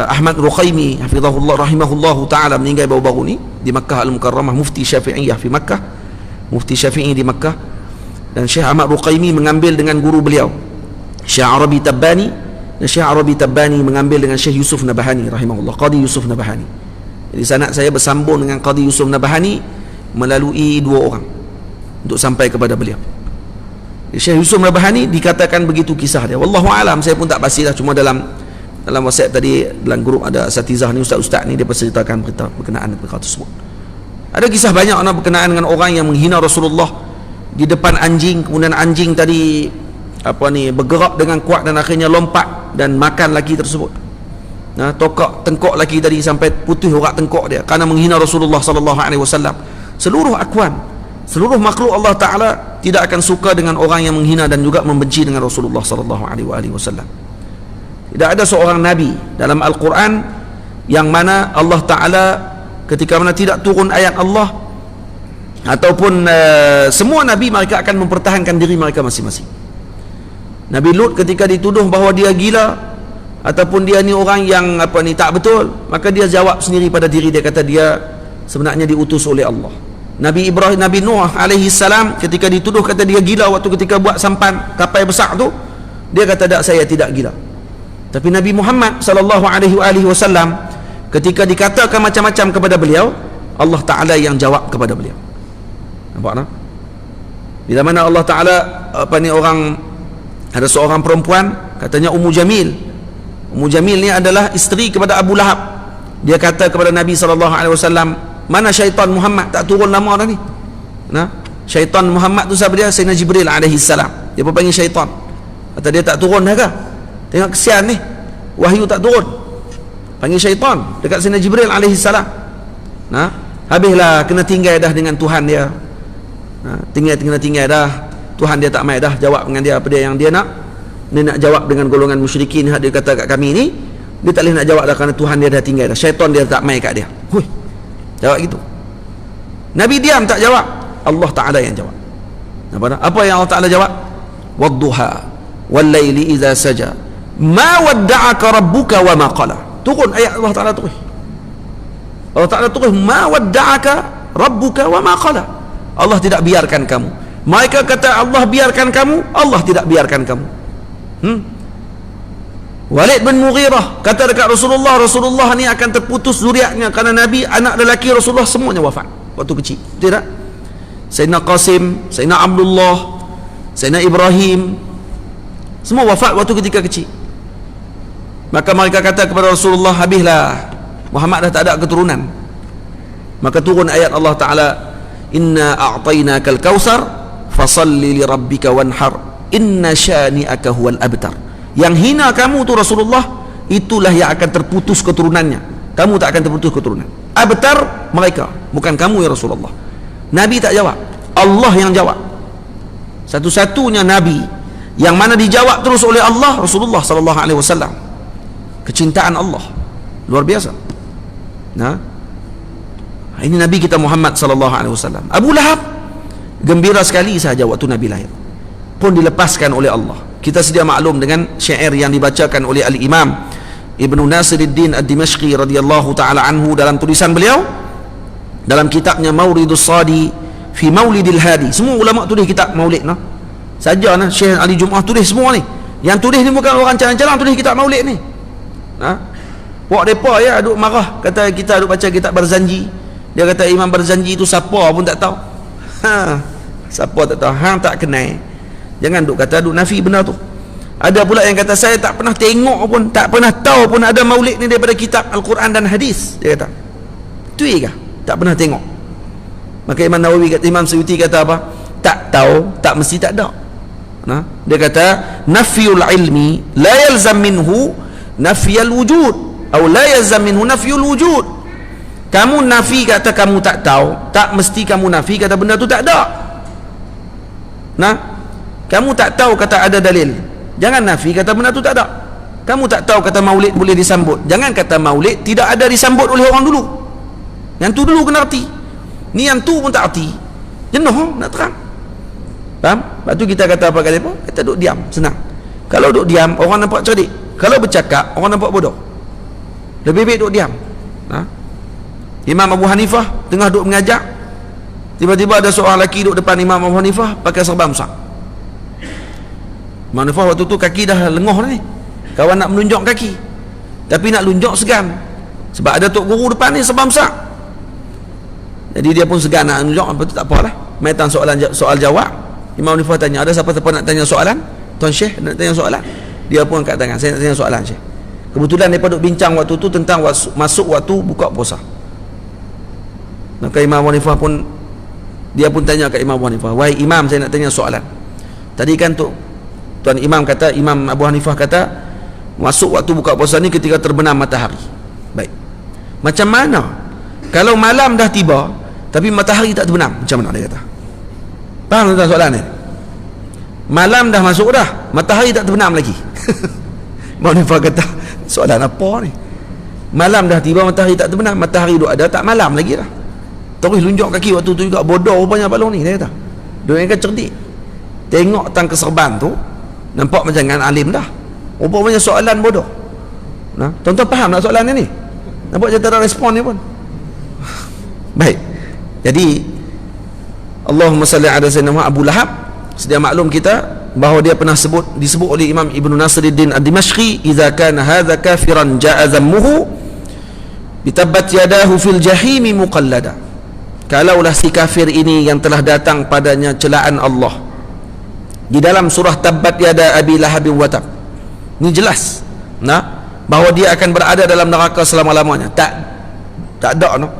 Ahmad Ruqaimi hafizahullah rahimahullahu ta'ala, meninggal baru-baru ni di Makkah Al-Mukarramah, mufti Syafi'iyah di Makkah, mufti Syafi'i di Makkah. Dan Syekh Ahmad Ruqaimi mengambil dengan guru beliau, Syekh Arabi Tabbani, dan Syekh Arabi Tabbani mengambil dengan Syekh Yusuf Nabhani rahimahullah, Qadi Yusuf Nabhani. Jadi sanad saya bersambung dengan Qadi Yusuf Nabhani melalui dua orang untuk sampai kepada beliau. Syekh Yusuf Nabhani dikatakan begitu kisah dia. Wallahu alam, saya pun tak pastilah, cuma dalam WhatsApp tadi, dalam grup ada asatizah ni, ustaz-ustaz ni, dia berceritakan berkenaan dengan perkara tersebut. Ada kisah banyak berkenaan dengan orang yang menghina Rasulullah di depan anjing, kemudian anjing tadi bergerak dengan kuat dan akhirnya lompat dan makan lelaki tersebut. Tokak tengkok lelaki tadi sampai putih urat tengkok dia kerana menghina Rasulullah sallallahu alaihi wasallam. Seluruh akwan, seluruh makhluk Allah Ta'ala tidak akan suka dengan orang yang menghina dan juga membenci dengan Rasulullah sallallahu alaihi wasallam. Tidak ada seorang nabi dalam Al-Quran yang mana Allah Ta'ala ketika mana tidak turun ayat Allah ataupun semua nabi, mereka akan mempertahankan diri mereka masing-masing. Nabi Lut ketika dituduh bahawa dia gila ataupun dia ni orang yang tak betul, maka dia jawab sendiri pada diri dia, kata dia sebenarnya diutus oleh Allah. Nabi Ibrahim, Nabi Nuh alaihi salam ketika dituduh kata dia gila waktu ketika buat sampan kapal besar tu, dia kata tak, saya tidak gila. Tapi Nabi Muhammad sallallahu alaihi wasallam ketika dikatakan macam-macam kepada beliau, Allah Ta'ala yang jawab kepada beliau. Nampak tak? Bila mana Allah Ta'ala ada seorang perempuan katanya Ummu Jamil. Ummu Jamil ni adalah isteri kepada Abu Lahab. Dia kata kepada Nabi SAW, mana syaitan Muhammad tak turun lama dah ni? Syaitan Muhammad tu siapa dia? Sayyidina Jibril alaihissalam. Dia pun panggil syaitan. Kata dia tak turun dah ke? Tengok kesian ni, wahyu tak turun. Panggil syaitan dekat Sayyidina Jibril alaihissalam. Habislah kena tinggal dah dengan Tuhan dia. Tinggal dah. Tuhan dia tak mai dah jawab dengan dia apa dia yang dia nak. Dia nak jawab dengan golongan musyrikin, dia kata kat kami ni, dia tak boleh nak jawab dah kerana Tuhan dia dah tinggal dah. Syaitan dia tak mai kat dia. Jawab gitu. Nabi diam tak jawab, Allah Ta'ala yang jawab. Apa yang Allah Ta'ala jawab? Wadduha wal-laili idza saja ma wadda'aka rabbuka wa ma qala. Turun ayat Allah Ta'ala terus. Allah Ta'ala terus, ma wadda'aka rabbuka wa ma qala. Allah tidak biarkan kamu. Mereka kata Allah biarkan kamu, Allah tidak biarkan kamu. Walid bin Mughirah kata dekat Rasulullah, Rasulullah ni akan terputus zuriatnya kerana Nabi, anak lelaki Rasulullah semuanya wafat waktu kecil. Betul tak? Sayyidina Qasim, Sayyidina Abdullah, Sayyidina Ibrahim, semua wafat waktu ketika kecil. Maka mereka kata kepada Rasulullah, habislah, Muhammad dah tak ada keturunan. Maka turun ayat Allah Ta'ala, inna a'tainakal kautsar fasalli li rabbika wanhar inna syani'aka huwal abtar. Yang hina kamu tu Rasulullah, itulah yang akan terputus keturunannya. Kamu tak akan terputus keturunan. Abtar mereka, bukan kamu ya Rasulullah. Nabi tak jawab, Allah yang jawab. Satu-satunya Nabi yang mana dijawab terus oleh Allah, Rasulullah sallallahu alaihi wasallam. Kecintaan Allah luar biasa. Nah, ini Nabi kita Muhammad sallallahu alaihi wasallam. Abu Lahab gembira sekali saja waktu Nabi lahir, pun dilepaskan oleh Allah. Kita sedia maklum dengan syair yang dibacakan oleh Al-Imam Ibnu Nasiruddin Ad-Dimashqi radhiyallahu taala anhu dalam tulisan beliau dalam kitabnya Mauridus Sadi fi Maulidil Hadi. Semua ulama tulis kitab Maulid noh. Saja nah Syekh Ali Jumaah tulis semua ni. Yang tulis ni bukan orang calang-calang tulis kitab Maulid ni. Ha? Wak depa ya duk marah kata kita duk baca kitab Barzanji. Dia kata Imam Barzanji itu siapa pun tak tahu. Ha, siapa tak tahu, hang tak kenal. Jangan duk kata duk nafi benda tu. Ada pula yang kata saya tak pernah tengok pun, tak pernah tahu pun ada Maulid ni daripada kitab Al-Quran dan hadis. Dia kata. Tu ikah? Tak pernah tengok. Maka Imam Nawawi kata, Imam Suyuti kata apa? Tak tahu, tak mesti tak ada. Nah, dia kata nafyul ilmi la yalzam minhu nafyal wujud atau la yalzam minhu nafyul wujud. Kamu nafi kata kamu tak tahu, tak mesti kamu nafi kata benda tu tak ada. Nah, kamu tak tahu kata ada dalil, jangan nafi kata benda tu tak ada. Kamu tak tahu kata Maulid boleh disambut, jangan kata Maulid tidak ada disambut oleh orang dulu. Yang tu dulu kena arti, ni yang tu pun tak arti. Jenuh nak terang. Faham? Lepas tu kita kata apa kata apa? Kita duduk diam, senang. Kalau duduk diam, orang nampak cerdik. Kalau bercakap, orang nampak bodoh. Lebih baik duduk diam. Ha? Imam Abu Hanifah tengah duduk mengajar, tiba-tiba ada seorang lelaki duduk depan Imam Abu Hanifah pakai serban besar. Imam Hanifah waktu tu kaki dah lengoh ni. Kawan nak menunjuk kaki, tapi nak lunjuk segan. Sebab ada tok guru depan ni serban besar. Jadi dia pun segan nak menunjuk, apa tu tak apalah. Mai tang soal jawab. Imam Hanifah tanya, ada siapa-siapa nak tanya soalan? Tuan Syekh nak tanya soalan? Dia pun angkat tangan, saya nak tanya soalan Syekh. Kebetulan mereka duk bincang waktu tu tentang masuk waktu buka puasa. Maka Imam Hanifah pun, dia pun tanya kat Imam Hanifah, wahai Imam, saya nak tanya soalan. Tadi kan Tuan Imam kata, Imam Abu Hanifah kata masuk waktu buka puasa ni ketika terbenam matahari. Baik, macam mana kalau malam dah tiba tapi matahari tak terbenam, macam mana dia kata? Faham tentang soalan ni? Malam dah masuk dah, matahari tak terbenam lagi. Imam Hanifah kata, soalan apa ni? Malam dah tiba, matahari tak terbenam, matahari duk ada, tak malam lagi dah. Terus lunjuk kaki waktu tu juga, bodoh rupanya balong ni, dia kata. Dia yang cerdik. Tengok tang keserban tu, nampak macam dengan alim dah. Rupanya soalan bodoh. Nah, tuan-tuan faham tak soalan ni? Nampak je tak ada respon ni pun. Baik. Jadi Allahumma salli ala sayyidina Abu Lahab, sedia maklum kita bahawa dia pernah disebut oleh Imam Ibnu Nasiruddin Ad-Dimashqi, idza kana hadza kafiran jaa zammuhu bitabbat yadahu fil jahimi muqallada. Kalaulah si kafir ini yang telah datang padanya celaan Allah di dalam surah Tabbat Yada Abi Lahab wa Tab, ini jelas nah bahawa dia akan berada dalam neraka selama-lamanya. Tak ada no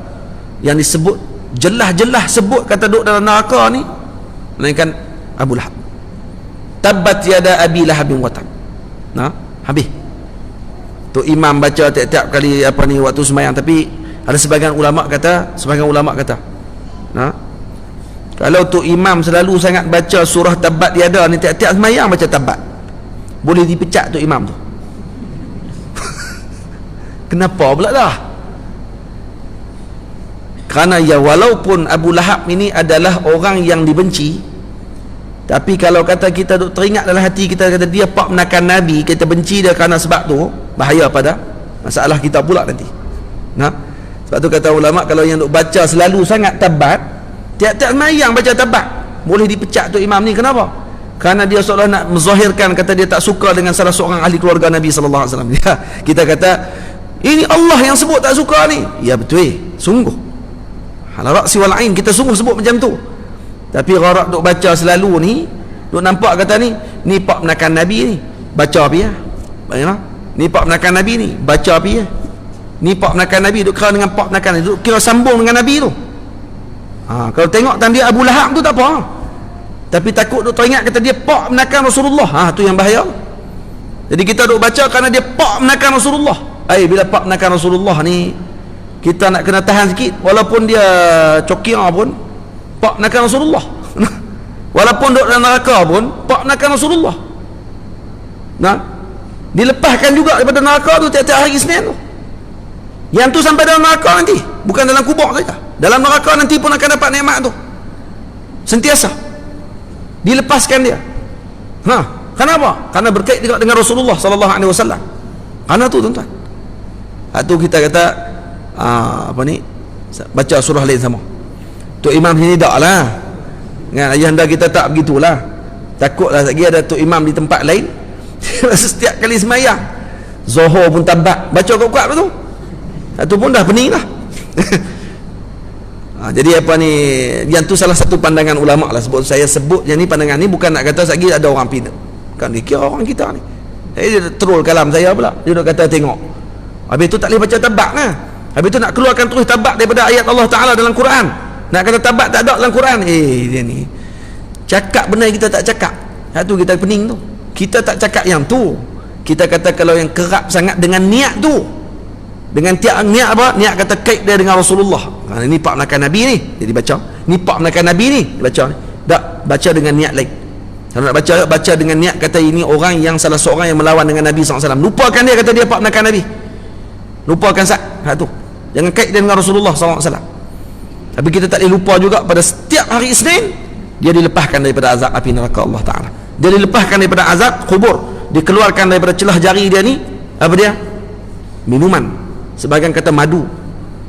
yang disebut jelas-jelas sebut kata duduk dalam neraka ni melainkan Abu Lahab. Tabbat Yada Abi Lahab wa Tab. Nah, habis tu imam baca tiap-tiap kali apa ni waktu sembahyang, tapi ada sebahagian ulama kata nah, kalau tu imam selalu sangat baca surah Tabbat Yada ni tiap-tiap sembahyang baca Tabbat, boleh dipecat tu imam tu. Kenapa pula dah? Kerana ya walaupun Abu Lahab ini adalah orang yang dibenci, tapi kalau kata kita duk teringat dalam hati kita kata dia pak menakan Nabi, kita benci dia kerana sebab tu, bahaya pada masalah kita pula nanti. Nah, sebab tu kata ulama kalau yang duk baca selalu sangat Tabbat, tiap-tiap mayang baca Tabbat, boleh dipecat tu imam ni. Kenapa? Kerana dia seolah nak menzahirkan kata dia tak suka dengan salah seorang ahli keluarga Nabi sallallahu alaihi wasallam. Ya, kita kata ini Allah yang sebut tak suka ni. Ya betul, sungguh. Ala ra'si wal ain, kita sungguh sebut macam tu. Tapi gharak duk baca selalu ni, duk nampak kata ni pak menakan Nabi ni. Baca apa ya? Bagaimana? Ni pak menakan Nabi ni, baca apa ya? Ni pak menakan Nabi, duk kira dengan pak menakan, duk kira sambung dengan Nabi tu. Kalau tengok tanda dia Abu Lahab tu tak apa. Tapi takut duk teringat kata dia pak menakan Rasulullah. Tu yang bahaya. Jadi kita duk baca kerana dia pak menakan Rasulullah. Bila pak menakan Rasulullah ni, kita nak kena tahan sikit. Walaupun dia cokia pun, pak menakan Rasulullah. Walaupun duk dalam neraka pun, pak menakan Rasulullah. Dilepaskan juga daripada neraka tu tiap-tiap hari Isnin tu. Yang tu sampai dalam neraka nanti, bukan dalam kubur saja. Dalam neraka nanti pun akan dapat nikmat tu. Sentiasa dilepaskan dia. Kenapa? Karena berkait juga dengan Rasulullah sallallahu alaihi wasallam. Karena tu tuan-tuan. Tu kita kata baca surah lain sama. Tok Imam sini taklah. Dengan ayahanda kita tak begitulah. Takutlah lagi ada tok Imam di tempat lain. Setiap kali semayang Zuhur pun tabak baca kuat-kuat tu. Satu pun dah pening lah. Jadi yang tu salah satu pandangan ulama lah. Sebab saya sebut yang ni, pandangan ni bukan nak kata lagi ada orang pindah, kan dia kira orang kita ni. Dia troll kalam saya pula. Dia nak kata tengok, habis tu tak boleh baca tabak lah. Habis tu nak keluarkan terus tabak daripada ayat Allah Ta'ala dalam Quran. Nak kata tabak tak ada dalam Quran. Dia ni cakap benar, kita tak cakap. Tu kita pening tu. Kita tak cakap yang tu. Kita kata kalau yang kerap sangat dengan niat tu, dengan tiap niat apa? Niat kata kait dia dengan Rasulullah. Ini pak menakan Nabi ni, jadi baca. Ni pak menakan Nabi ni, baca ni. Tak baca dengan niat lain. Kalau nak baca dengan niat kata ini orang yang salah seorang yang melawan dengan Nabi SAW. Lupakan dia kata dia pak menakan Nabi. Lupakan tu. Jangan kait dia dengan Rasulullah SAW. Tapi kita tak boleh lupa juga pada setiap hari Isnin dia dilepaskan daripada azab api neraka Allah Ta'ala. Dia dilepaskan daripada azab kubur, dikeluarkan daripada celah jari dia ni, apa dia? Minuman. Sebahagian kata madu,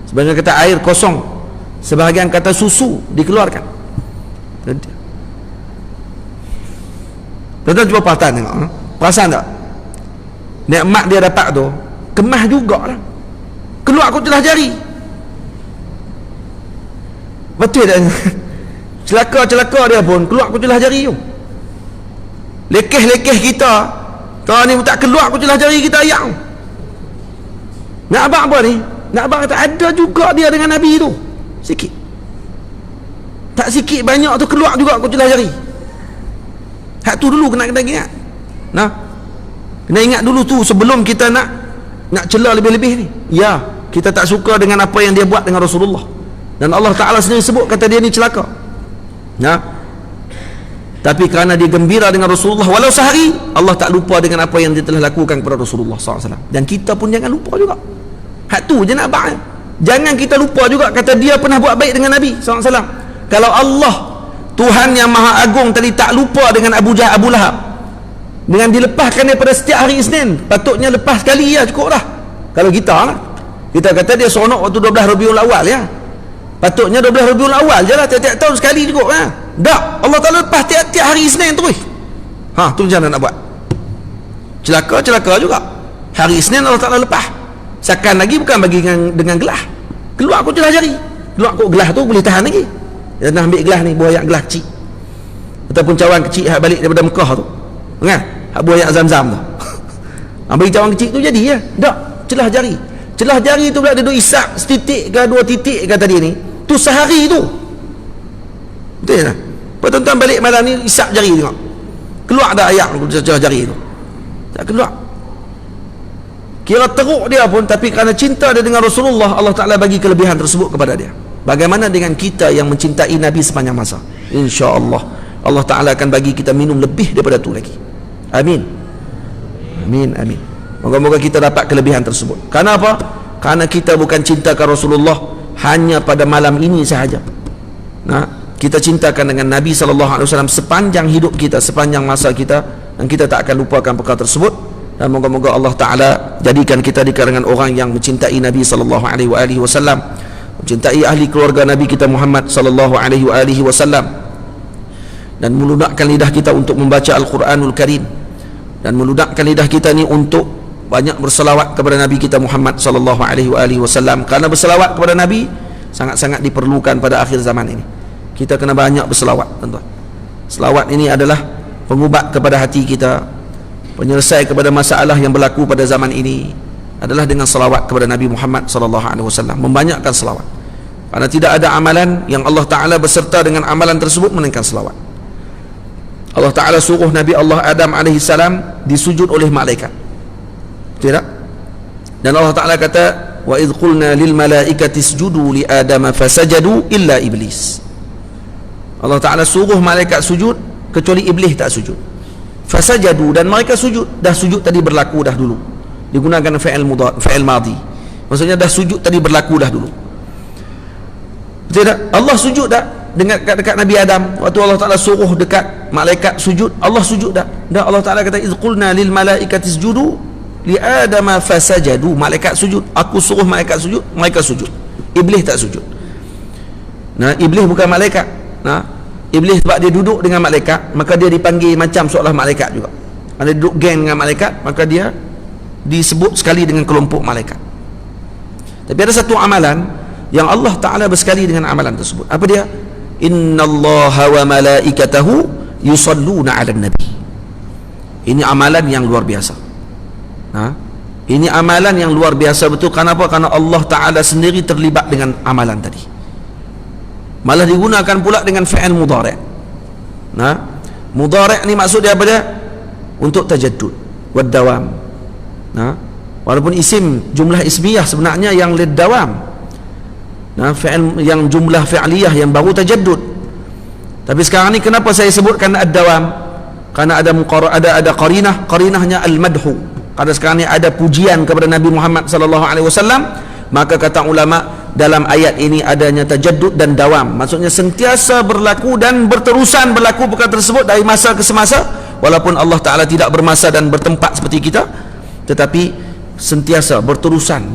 sebahagian kata air kosong, sebahagian kata susu dikeluarkan. Tuan-tuan cuba perasan tak? Nikmat dia dapat tu kemah juga lah, keluar aku celah jari. Betul tak? Celaka-celaka dia pun keluar aku celah jari tu. Lekeh-lekeh kita kalau ni tak keluar aku celah jari kita ayam. Nak abang apa ni? Nak abang kata ada juga dia dengan Nabi tu. Sikit. Tak sikit banyak tu keluar juga aku celah jari. Hak tu dulu kena ingat. Kena ingat dulu tu sebelum kita nak celah lebih-lebih ni. Ya, kita tak suka dengan apa yang dia buat dengan Rasulullah. Dan Allah Ta'ala sendiri sebut kata dia ni celaka. Tapi kerana dia gembira dengan Rasulullah walau sehari, Allah tak lupa dengan apa yang dia telah lakukan kepada Rasulullah SAW. Dan kita pun jangan lupa juga. Hak tu je nak abang. Jangan kita lupa juga kata dia pernah buat baik dengan Nabi SAW. Kalau Allah Tuhan yang Maha Agung tadi tak lupa dengan Abu Lahab, dengan dilepaskan daripada setiap hari Isnin, patutnya lepas sekali ya cukup dah. Kalau kita lah, kita kata dia seronok waktu 12 Rabiul Awal ya, patutnya 12 Rabiul Awal je lah, tiap-tiap tahun sekali cukup ya. Tak, Allah Ta'ala lepas tiap-tiap hari Isnin terus. Tu macam mana nak buat? Celaka juga. Hari Isnin Allah Ta'ala lepas. Seakan lagi bukan bagi dengan gelah. Keluar aku celah jari. Keluar aku gelah tu boleh tahan lagi. Dia nak ambil gelah ni, buah ayak gelah kecil. Ataupun cawan kecil hak balik daripada Mekah tu. Kan? Hak buah ayak Zam-Zam tu. Ambil cawan kecil tu jadi ya. Tak, celah jari. Celah jari tu pula dia duk isap setitik ke 2 titik kata dia ni. Tu sehari tu. Betul tak? Tuan-tuan balik malam ni isap jari tengok. Keluar dah ayak celah jari tu. Tak keluar. Kira teruk dia pun, tapi kerana cinta dia dengan Rasulullah, Allah Ta'ala bagi kelebihan tersebut kepada dia. Bagaimana dengan kita yang mencintai Nabi sepanjang masa? InsyaAllah Allah Ta'ala akan bagi kita minum lebih daripada tu lagi. Amin. Amin, amin. Moga-moga kita dapat kelebihan tersebut. Kerana apa? Kerana kita bukan cintakan Rasulullah hanya pada malam ini sahaja. Kita cintakan dengan Nabi SAW sepanjang hidup kita, sepanjang masa kita, dan kita tak akan lupakan perkara tersebut. Dan moga-moga Allah Ta'ala jadikan kita di kalangan orang yang mencintai Nabi SAW, mencintai ahli keluarga Nabi kita Muhammad SAW, dan melunakkan lidah kita untuk membaca Al-Quranul Karim, dan melunakkan lidah kita ni untuk banyak berselawat kepada Nabi kita Muhammad SAW. Kerana berselawat kepada Nabi sangat-sangat diperlukan pada akhir zaman ini. Kita kena banyak berselawat, tuan-tuan. Selawat ini adalah pengubat kepada hati kita, penyelesai kepada masalah yang berlaku pada zaman ini adalah dengan salawat kepada Nabi Muhammad sallallahu alaihi wasallam, membanyakkan salawat. Karena tidak ada amalan yang Allah Ta'ala berserta dengan amalan tersebut melainkan salawat. Allah Ta'ala suruh Nabi Allah Adam AS disujud oleh malaikat, tidak? Dan Allah Ta'ala kata, wa idh qulna lil malaikati isjudu li adama fasajadu illa iblis. Allah Ta'ala suruh malaikat sujud kecuali iblis tak sujud. Fasajadu, dan mereka sujud. Dah sujud tadi berlaku dah dulu, digunakan fi'il madhi, maksudnya dah sujud tadi berlaku dah dulu. Tidak, Allah sujud dah dekat Nabi Adam. Waktu Allah Ta'ala suruh dekat malaikat sujud, Allah sujud dah. Dan Allah Ta'ala kata, idh qulna lil malaikati isjudu li adama fasajadu. Malaikat sujud, aku suruh malaikat sujud, mereka sujud. Iblis tak sujud. Nah, iblis bukan malaikat. Nah, iblis sebab dia duduk dengan malaikat, maka dia dipanggil macam seolah malaikat juga. Kalau dia duduk geng dengan malaikat, maka dia disebut sekali dengan kelompok malaikat. Tapi ada satu amalan yang Allah Ta'ala bersekali dengan amalan tersebut. Apa dia? Innallaha wa malaikatahu yusalluna 'alan nabi. Ini amalan yang luar biasa. Ini amalan yang luar biasa betul. Kenapa? Karena Allah Ta'ala sendiri terlibat dengan amalan tadi. Malah digunakan pula dengan fi'il mudhari'. Mudhari' ni maksud dia apa dia? Untuk tajaddud wad dawam. Walaupun isim jumlah ismiyah sebenarnya yang lid dawam. Fi'il yang jumlah fi'liyah yang baru tajaddud. Tapi sekarang ni kenapa saya sebutkan ad-dawam? Karena ada qarinahnya al-madhu. Karena sekarang ni ada pujian kepada Nabi Muhammad sallallahu alaihi wasallam, maka kata ulama dalam ayat ini adanya tajaddud dan dawam. Maksudnya sentiasa berlaku dan berterusan berlaku perkara tersebut dari masa ke semasa, walaupun Allah Ta'ala tidak bermasa dan bertempat seperti kita, tetapi sentiasa berterusan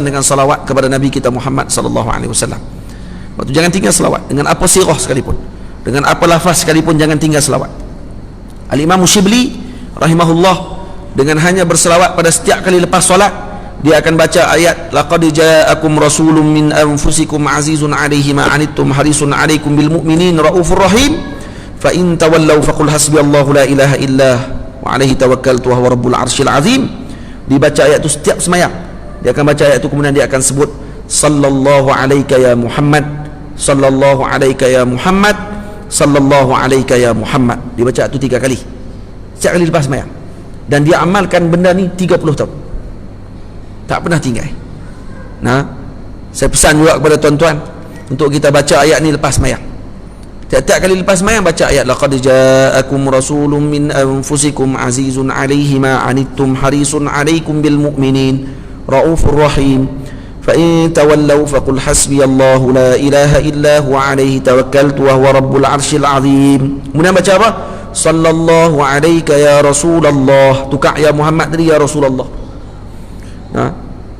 dengan salawat kepada Nabi kita Muhammad sallallahu alaihi wasallam. Waktu jangan tinggal salawat dengan apa sirah sekalipun, dengan apa lafaz sekalipun, jangan tinggal salawat. Al-Imam Shibli rahimahullah dengan hanya berselawat pada setiap kali lepas solat, dia akan baca ayat laqad ja'akum rasulun min anfusikum azizun 'alaihi ma 'anittum harisun 'alaikum bil mu'minin raufur rahim fa in tawallaw faqul hasbiyallahu la ilaha illah wa 'alaihi tawakkaltu wa huwa rabbul 'arsyil 'azim. Dibaca ayat itu setiap semayang, dia akan baca ayat itu, kemudian dia akan sebut sallallahu alaika ya Muhammad, sallallahu alaika ya Muhammad, sallallahu alaika ya Muhammad. Dibaca itu 3 kali setiap kali lepas semayang, dan dia amalkan benda ni 30 tahun, tak pernah tinggal. Saya pesan juga kepada tuan-tuan untuk kita baca ayat ni lepas semayang. Tiap-tiap kali lepas semayang baca ayat laqad ja'akum rasulun min anfusikum azizun 'alaihi ma 'anittum harisun 'alaikum bil mu'minin raufur rahim fa in tawallaw faqul hasbiyallahu la ilaha illa huwa 'alaihi tawakkaltu wa huwa rabbul 'arsyil 'azim. Kemudian baca apa? Sallallahu alaika ya Rasulullah. Tukar ya Muhammad tadi ya Rasulullah.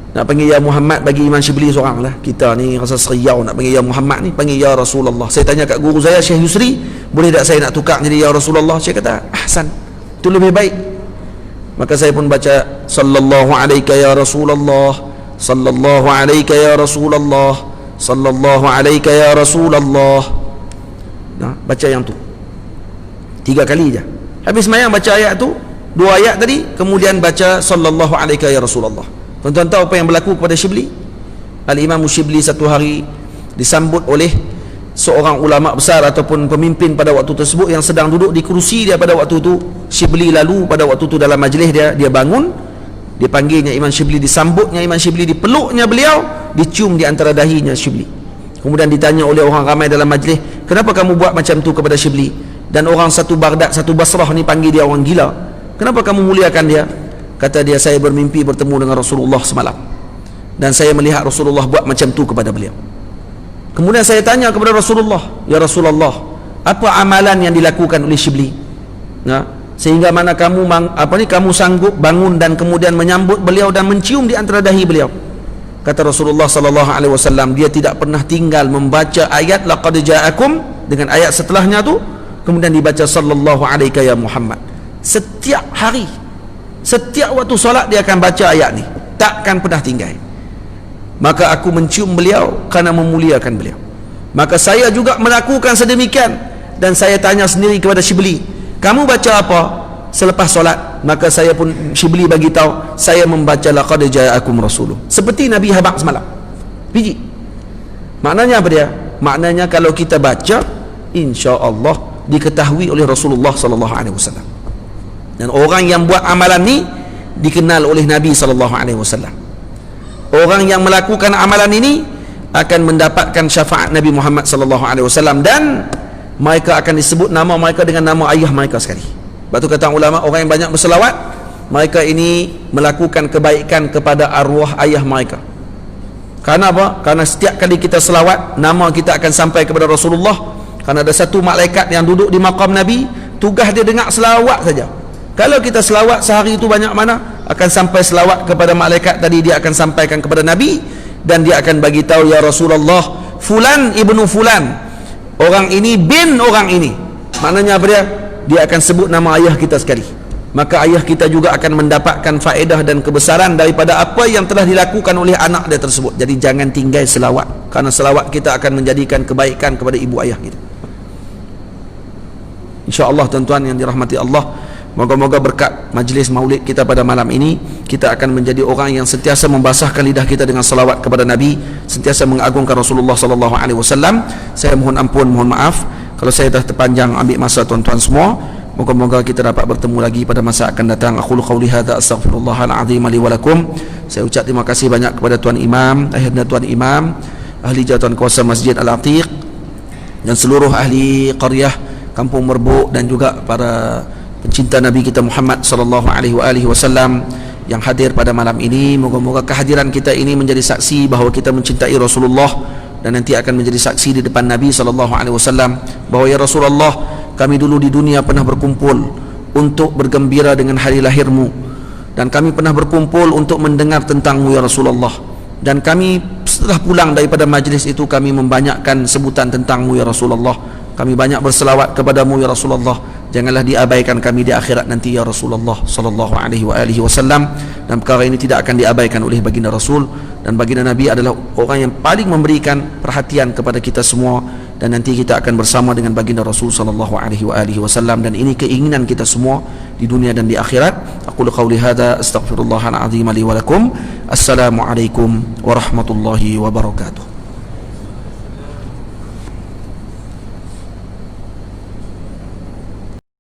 Nak panggil ya Muhammad bagi Imam Shibli seorang lah. Kita ni rasa seriau nak panggil ya Muhammad ni, panggil ya Rasulullah. Saya tanya kat guru saya Syekh Yusri, boleh tak saya nak tukar jadi ya Rasulullah? Saya kata ahsan, itu lebih baik. Maka saya pun baca sallallahu alaika ya Rasulullah, sallallahu alaika ya Rasulullah, sallallahu alaika ya Rasulullah. Baca yang tu 3 kali je. Habis semayang baca ayat tu 2 ayat tadi, kemudian baca sallallahu alaika ya Rasulullah. Tuan-tuan tahu apa yang berlaku kepada Shibli? Al-Imam Shibli satu hari disambut oleh seorang ulama besar ataupun pemimpin pada waktu tersebut yang sedang duduk di kerusi dia pada waktu itu. Shibli lalu pada waktu itu dalam majlis dia bangun, dia panggilnya Imam Shibli, disambutnya Imam Shibli, dipeluknya beliau, dicium di antara dahinya Shibli. Kemudian ditanya oleh orang ramai dalam majlis, kenapa kamu buat macam tu kepada Shibli? Dan orang satu Baghdad, satu Basrah ni panggil dia orang gila. Kenapa kamu muliakan dia? Kata dia, saya bermimpi bertemu dengan Rasulullah semalam, dan saya melihat Rasulullah buat macam tu kepada beliau. Kemudian saya tanya kepada Rasulullah, ya Rasulullah, apa amalan yang dilakukan oleh Shibli sehingga mana kamu kamu sanggup bangun dan kemudian menyambut beliau dan mencium di antara dahi beliau? Kata Rasulullah sallallahu alaihi wasallam, dia tidak pernah tinggal membaca ayat laqad ja'akum dengan ayat setelahnya tu, kemudian dibaca sallallahu alaika ya Muhammad. Setiap hari, setiap waktu solat dia akan baca ayat ni, takkan pernah tinggal. Maka aku mencium beliau kerana memuliakan beliau. Maka saya juga melakukan sedemikian, dan saya tanya sendiri kepada Shibli, kamu baca apa? selepas solat, maka saya pun Syibli bagi tahu saya membaca laqad ja'akum rasulun seperti Nabi habaq semalam. Biji. Maknanya apa dia? Maknanya kalau kita baca, insya-Allah diketahui oleh Rasulullah sallallahu alaihi wasallam. Dan orang yang buat amalan ni dikenal oleh Nabi sallallahu alaihi wasallam. Orang yang melakukan amalan ini akan mendapatkan syafaat Nabi Muhammad sallallahu alaihi wasallam, dan mereka akan disebut nama mereka dengan nama ayah mereka sekali. Sebab tu kata ulama, orang yang banyak berselawat, mereka ini melakukan kebaikan kepada arwah ayah mereka. Karena apa? Karena setiap kali kita selawat, nama kita akan sampai kepada Rasulullah. Karena ada satu malaikat yang duduk di maqam Nabi, tugas dia dengar selawat saja. Kalau kita selawat sehari itu banyak mana, akan sampai selawat kepada malaikat tadi, dia akan sampaikan kepada Nabi, dan dia akan bagi tahu, ya Rasulullah, fulan ibnu fulan, orang ini bin orang ini. Maknanya apa dia? Dia akan sebut nama ayah kita sekali. Maka ayah kita juga akan mendapatkan faedah dan kebesaran daripada apa yang telah dilakukan oleh anak dia tersebut. Jadi jangan tinggal selawat, karena selawat kita akan menjadikan kebaikan kepada ibu ayah kita. InsyaAllah tuan-tuan yang dirahmati Allah, moga-moga berkat majlis maulid kita pada malam ini, kita akan menjadi orang yang sentiasa membasahkan lidah kita dengan salawat kepada Nabi, sentiasa mengagungkan Rasulullah sallallahu alaihi wasallam. Saya mohon ampun, mohon maaf kalau saya dah terpanjang ambil masa tuan-tuan semua. Moga-moga kita dapat bertemu lagi pada masa akan datang. Aqulu qawli hadza astaghfirullahal azim li wa lakum. Saya ucap terima kasih banyak kepada tuan imam, akhirnya tuan imam, ahli jawatan kuasa Masjid Al-Atiq, dan seluruh ahli qaryah Kampung Merbuk, dan juga para pencinta Nabi kita Muhammad sallallahu alaihi wasallam yang hadir pada malam ini. Moga-moga kehadiran kita ini menjadi saksi bahawa kita mencintai Rasulullah, dan nanti akan menjadi saksi di depan Nabi sallallahu alaihi wasallam bahawa, ya Rasulullah, kami dulu di dunia pernah berkumpul untuk bergembira dengan hari lahirmu, dan kami pernah berkumpul untuk mendengar tentangmu ya Rasulullah, dan kami setelah pulang daripada majlis itu kami membanyakkan sebutan tentangmu ya Rasulullah. Kami banyak berselawat kepadamu ya Rasulullah. Janganlah diabaikan kami di akhirat nanti ya Rasulullah sallallahu alaihi wasallam. Dan perkara ini tidak akan diabaikan oleh baginda Rasul, dan baginda Nabi adalah orang yang paling memberikan perhatian kepada kita semua, dan nanti kita akan bersama dengan baginda Rasul sallallahu alaihi wasallam, dan ini keinginan kita semua di dunia dan di akhirat. Aqulu qawli hadza astaghfirullahal azim li wa lakum. Assalamualaikum warahmatullahi wabarakatuh.